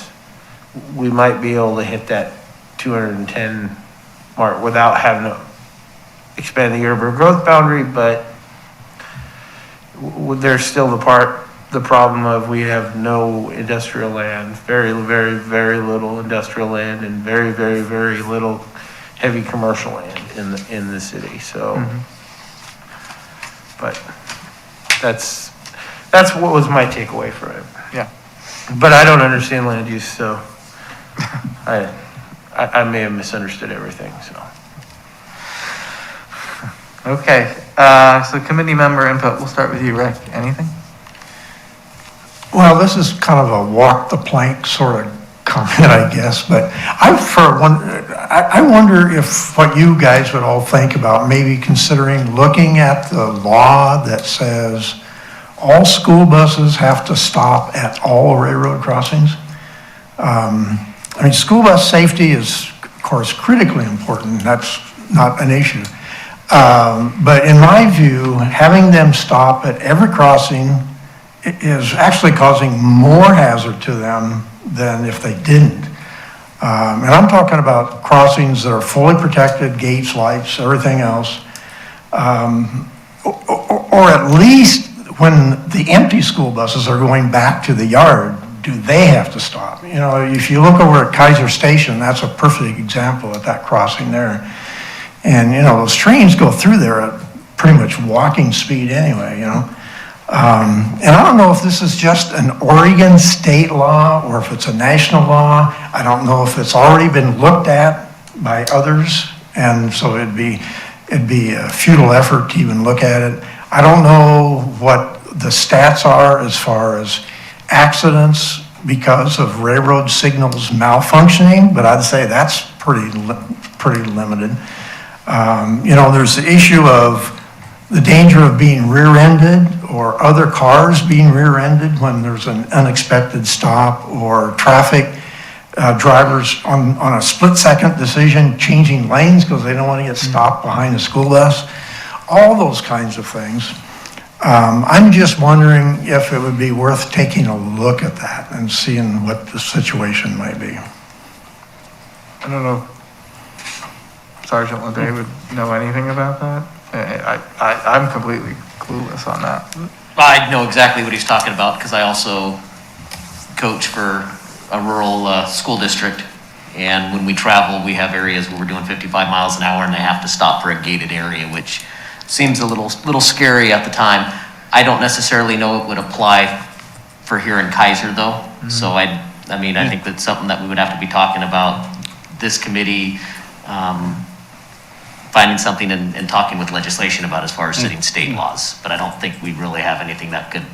we might be able to hit that 210 mark without having to expand the urban growth boundary, but there's still the problem of we have no industrial land, very, very, very little industrial land, and very, very, very little heavy commercial land in the city. So, but that's what was my takeaway from it. Yeah. But I don't understand land use, so I may have misunderstood everything, so. Okay, so committee member input, we'll start with you, Rick. Anything? Well, this is kind of a walk the plank sort of comment, I guess, but I wonder if what you guys would all think about maybe considering looking at the law that says all school buses have to stop at all railroad crossings. I mean, school bus safety is, of course, critically important. That's not an issue. But in my view, having them stop at every crossing is actually causing more hazard to them than if they didn't. And I'm talking about crossings that are fully protected, gates, lights, everything else. Or at least when the empty school buses are going back to the yard, do they have to stop? You know, if you look over at Kaiser Station, that's a perfect example at that crossing there. And, you know, those trains go through there at pretty much walking speed anyway, you know. And I don't know if this is just an Oregon state law or if it's a national law. I don't know if it's already been looked at by others, and so it'd be a futile effort to even look at it. I don't know what the stats are as far as accidents because of railroad signals malfunctioning, but I'd say that's pretty limited. You know, there's the issue of the danger of being rear-ended or other cars being rear-ended when there's an unexpected stop, or traffic drivers on a split-second decision changing lanes because they don't want to get stopped behind a school bus. All those kinds of things. I'm just wondering if it would be worth taking a look at that and seeing what the situation might be. I don't know if Sergeant Leday would know anything about that. I'm completely clueless on that. I know exactly what he's talking about because I also coach for a rural school district. And when we travel, we have areas where we're doing 55 miles an hour and they have to stop for a gated area, which seems a little scary at the time. I don't necessarily know it would apply for here in Kaiser though. Mm-hmm. So I think that's something that we would have to be talking about. This committee, finding something and talking with legislation about as far as setting state laws, but I don't think we really have anything that could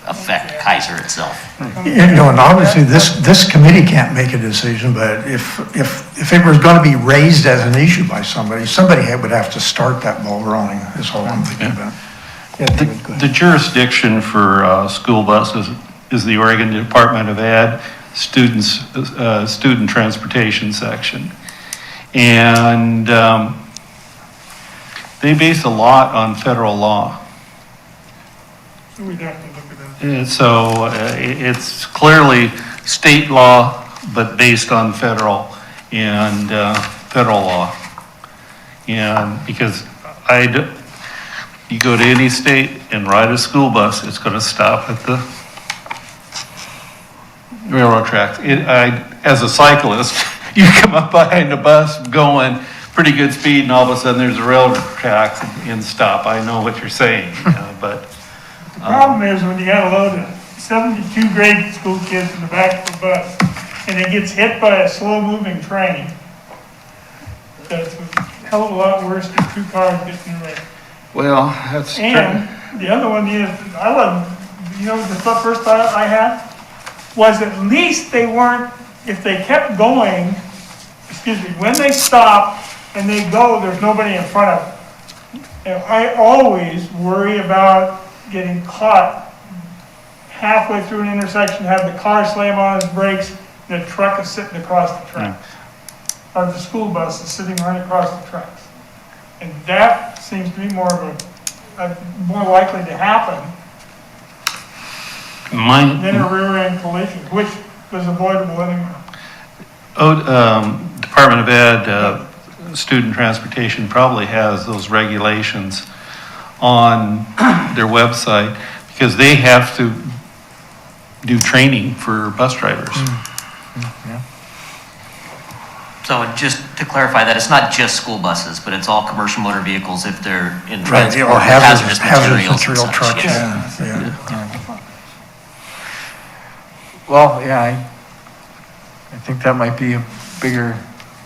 affect Kaiser itself. You know, and obviously, this committee can't make a decision, but if it was going to be raised as an issue by somebody would have to start that ball rolling, is all I'm thinking about. Yeah, David, go ahead. The jurisdiction for school buses is the Oregon Department of Ed, Student Transportation Section. And they base a lot on federal law. We'd have to look at that. And so it's clearly state law, but based on federal law. And because you go to any state and ride a school bus, it's going to stop at the railroad tracks. As a cyclist, you come up behind a bus going pretty good speed, and all of a sudden there's a railroad tracks and stop. I know what you're saying, but. The problem is when you got a load of 72 grade school kids in the back of the bus, and it gets hit by a slow-moving train, that's a hell of a lot worse than two cars getting wrecked. Well, that's true. And the other one is, I love, the first thought I had was at least they weren't, if they kept going, when they stop and they go, there's nobody in front of them. And I always worry about getting caught halfway through an intersection, have the car slam on its brakes, and the truck is sitting across the tracks. Or the school bus is sitting right across the tracks. And that seems to be more likely to happen than a rear end collision, which was avoidable anyway. Department of Ed, Student Transportation probably has those regulations on their website because they have to do training for bus drivers. So just to clarify that, it's not just school buses, but it's all commercial motor vehicles if they're in Right, transport or of hazardous materials and material such, trucks, yes. yeah. Well, yeah, I think that might be a bigger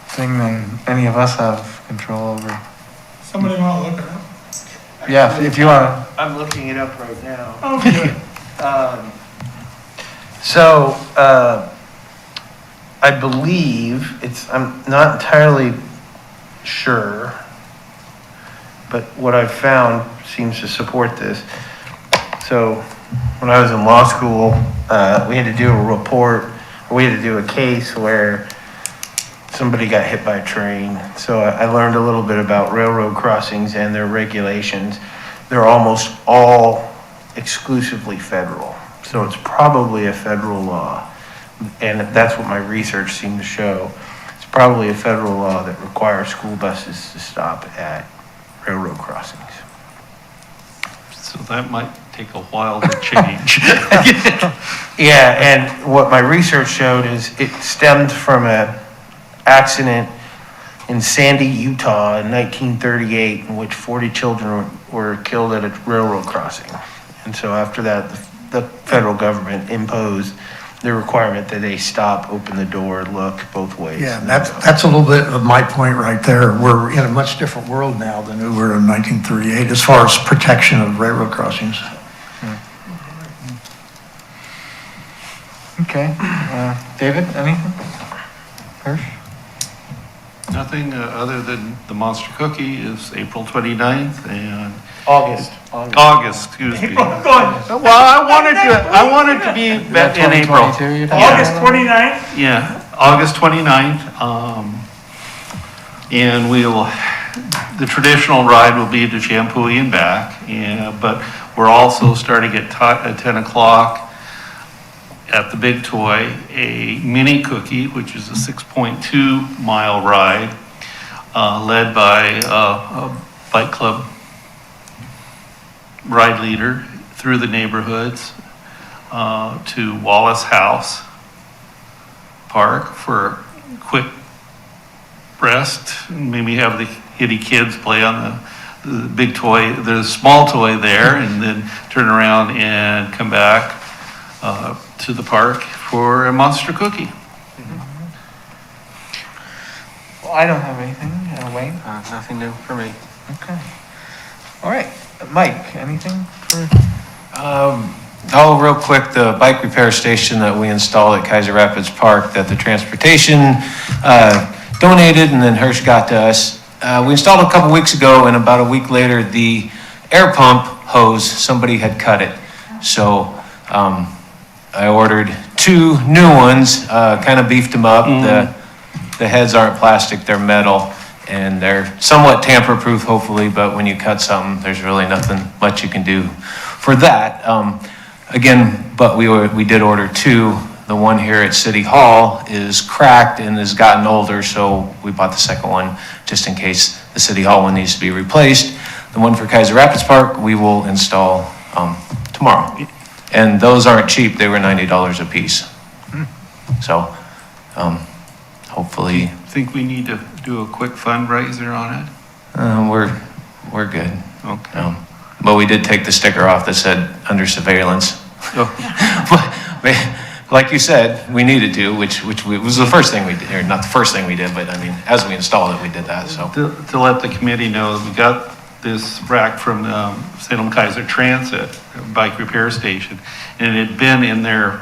thing than any of us have control over. Somebody want to look at it? Yeah, if you want to. I'm looking it up right now. Oh, good. I believe I'm not entirely sure, but what I've found seems to support this. So when I was in law school, we had to do a report, or we had to do a case where somebody got hit by a train. So I learned a little bit about railroad crossings and their regulations. They're almost all exclusively federal. So it's probably a federal law. And that's what my research seemed to show. It's probably a federal law that requires school buses to stop at railroad crossings. So that might take a while to change. Yeah, and what my research showed is it stemmed from an accident in Sandy, Utah in 1938 in which 40 children were killed at a railroad crossing. And so after that, the federal government imposed the requirement that they stop, open the door, look both ways. Yeah, that's a little bit of my point right there. We're in a much different world now than we were in 1938 as far as protection of railroad crossings. Okay, David, anything? Hirsch? Nothing other than the Monster Cookie is April 29th and August. Excuse me. Going, Well, I wanted to be back in April. 2022 you're talking August about? 29th? Yeah, August 29th. And the traditional ride will be to Champoeg and back. But we're also starting at 10 o'clock at the Big Toy, a mini cookie, which is a 6.2 mile ride, led by a bike club ride leader through the neighborhoods to Wallace House Park for a quick rest. Maybe have the hitty kids play on the big toy, the small toy there, and then turn around and come back to the park for a Monster Cookie. Well, I don't have anything. Wayne? Nothing new for me. Okay. All right, Mike, anything for? Oh, real quick, the bike repair station that we installed at Kaiser Rapids Park that the transportation donated and then Hirsch got to us. We installed a couple weeks ago, and about a week later, the air pump hose, somebody had cut it. So I ordered 2 new ones, kind of beefed them up. The heads aren't plastic, they're metal, and they're somewhat tamper-proof, hopefully, but when you cut something, there's really nothing much you can do for that. Again, but we did order 2. The one here at City Hall is cracked and has gotten older, so we bought the second one just in case the City Hall one needs to be replaced. The one for Kaiser Rapids Park, we will install tomorrow. And those aren't cheap, they were $90 a piece. So, hopefully, Think we need to do a quick fundraiser on it? we're good. Okay. But we did take the sticker off that said under surveillance. But, like you said, we needed to, which was the first thing we did, or not the first thing we did, but I mean, as we installed it, we did that, so. To let the committee know, we got this rack from Salem Kaiser Transit bike repair station, and it had been in their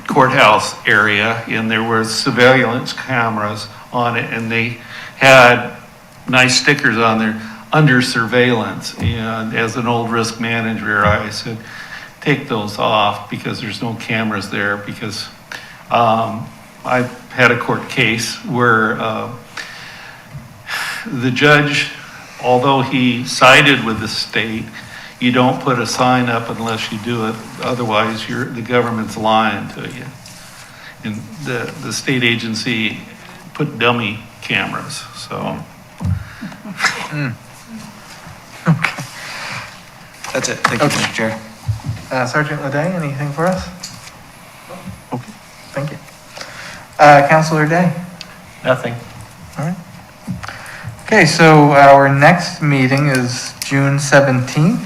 courthouse area, and there were surveillance cameras on it, and they had nice stickers on there, under surveillance. And as an old risk manager, I said, take those off because there's no cameras there, because I had a court case where the judge, although he sided with the state, you don't put a sign up unless you do it, otherwise the government's lying to you. And the state agency put dummy cameras, so. Okay. That's it, thank you, Mr. Chair. Sergeant Leday, anything for us? Okay, thank you. Councilor Day? Nothing. All right. Okay, so our next meeting is June 17th.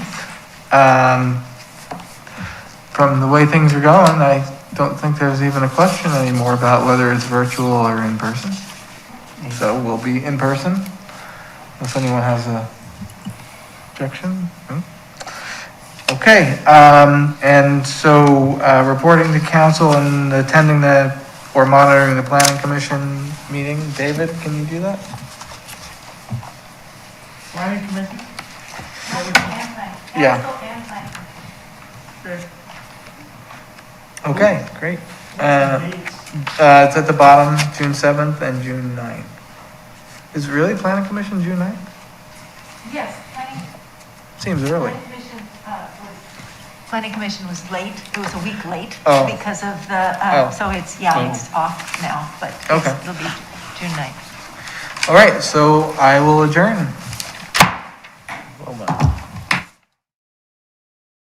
From the way things are going, I don't think there's even a question anymore about whether it's virtual or in person. So we'll be in person, unless anyone has a objection. Okay, and so reporting to council and attending or monitoring the planning commission meeting. David, can you do that? Planning commission? Yeah. Council and planning. Okay. Okay, great. Dates? It's at the bottom, June 7th and June 9th. Is really planning commission June 9th? Yes, planning Seems early. commission was Planning Commission was late, it was a week late Oh. because of the, Oh. so it's, yeah, it's off now, but Okay. it'll be June 9th. All right, so I will adjourn.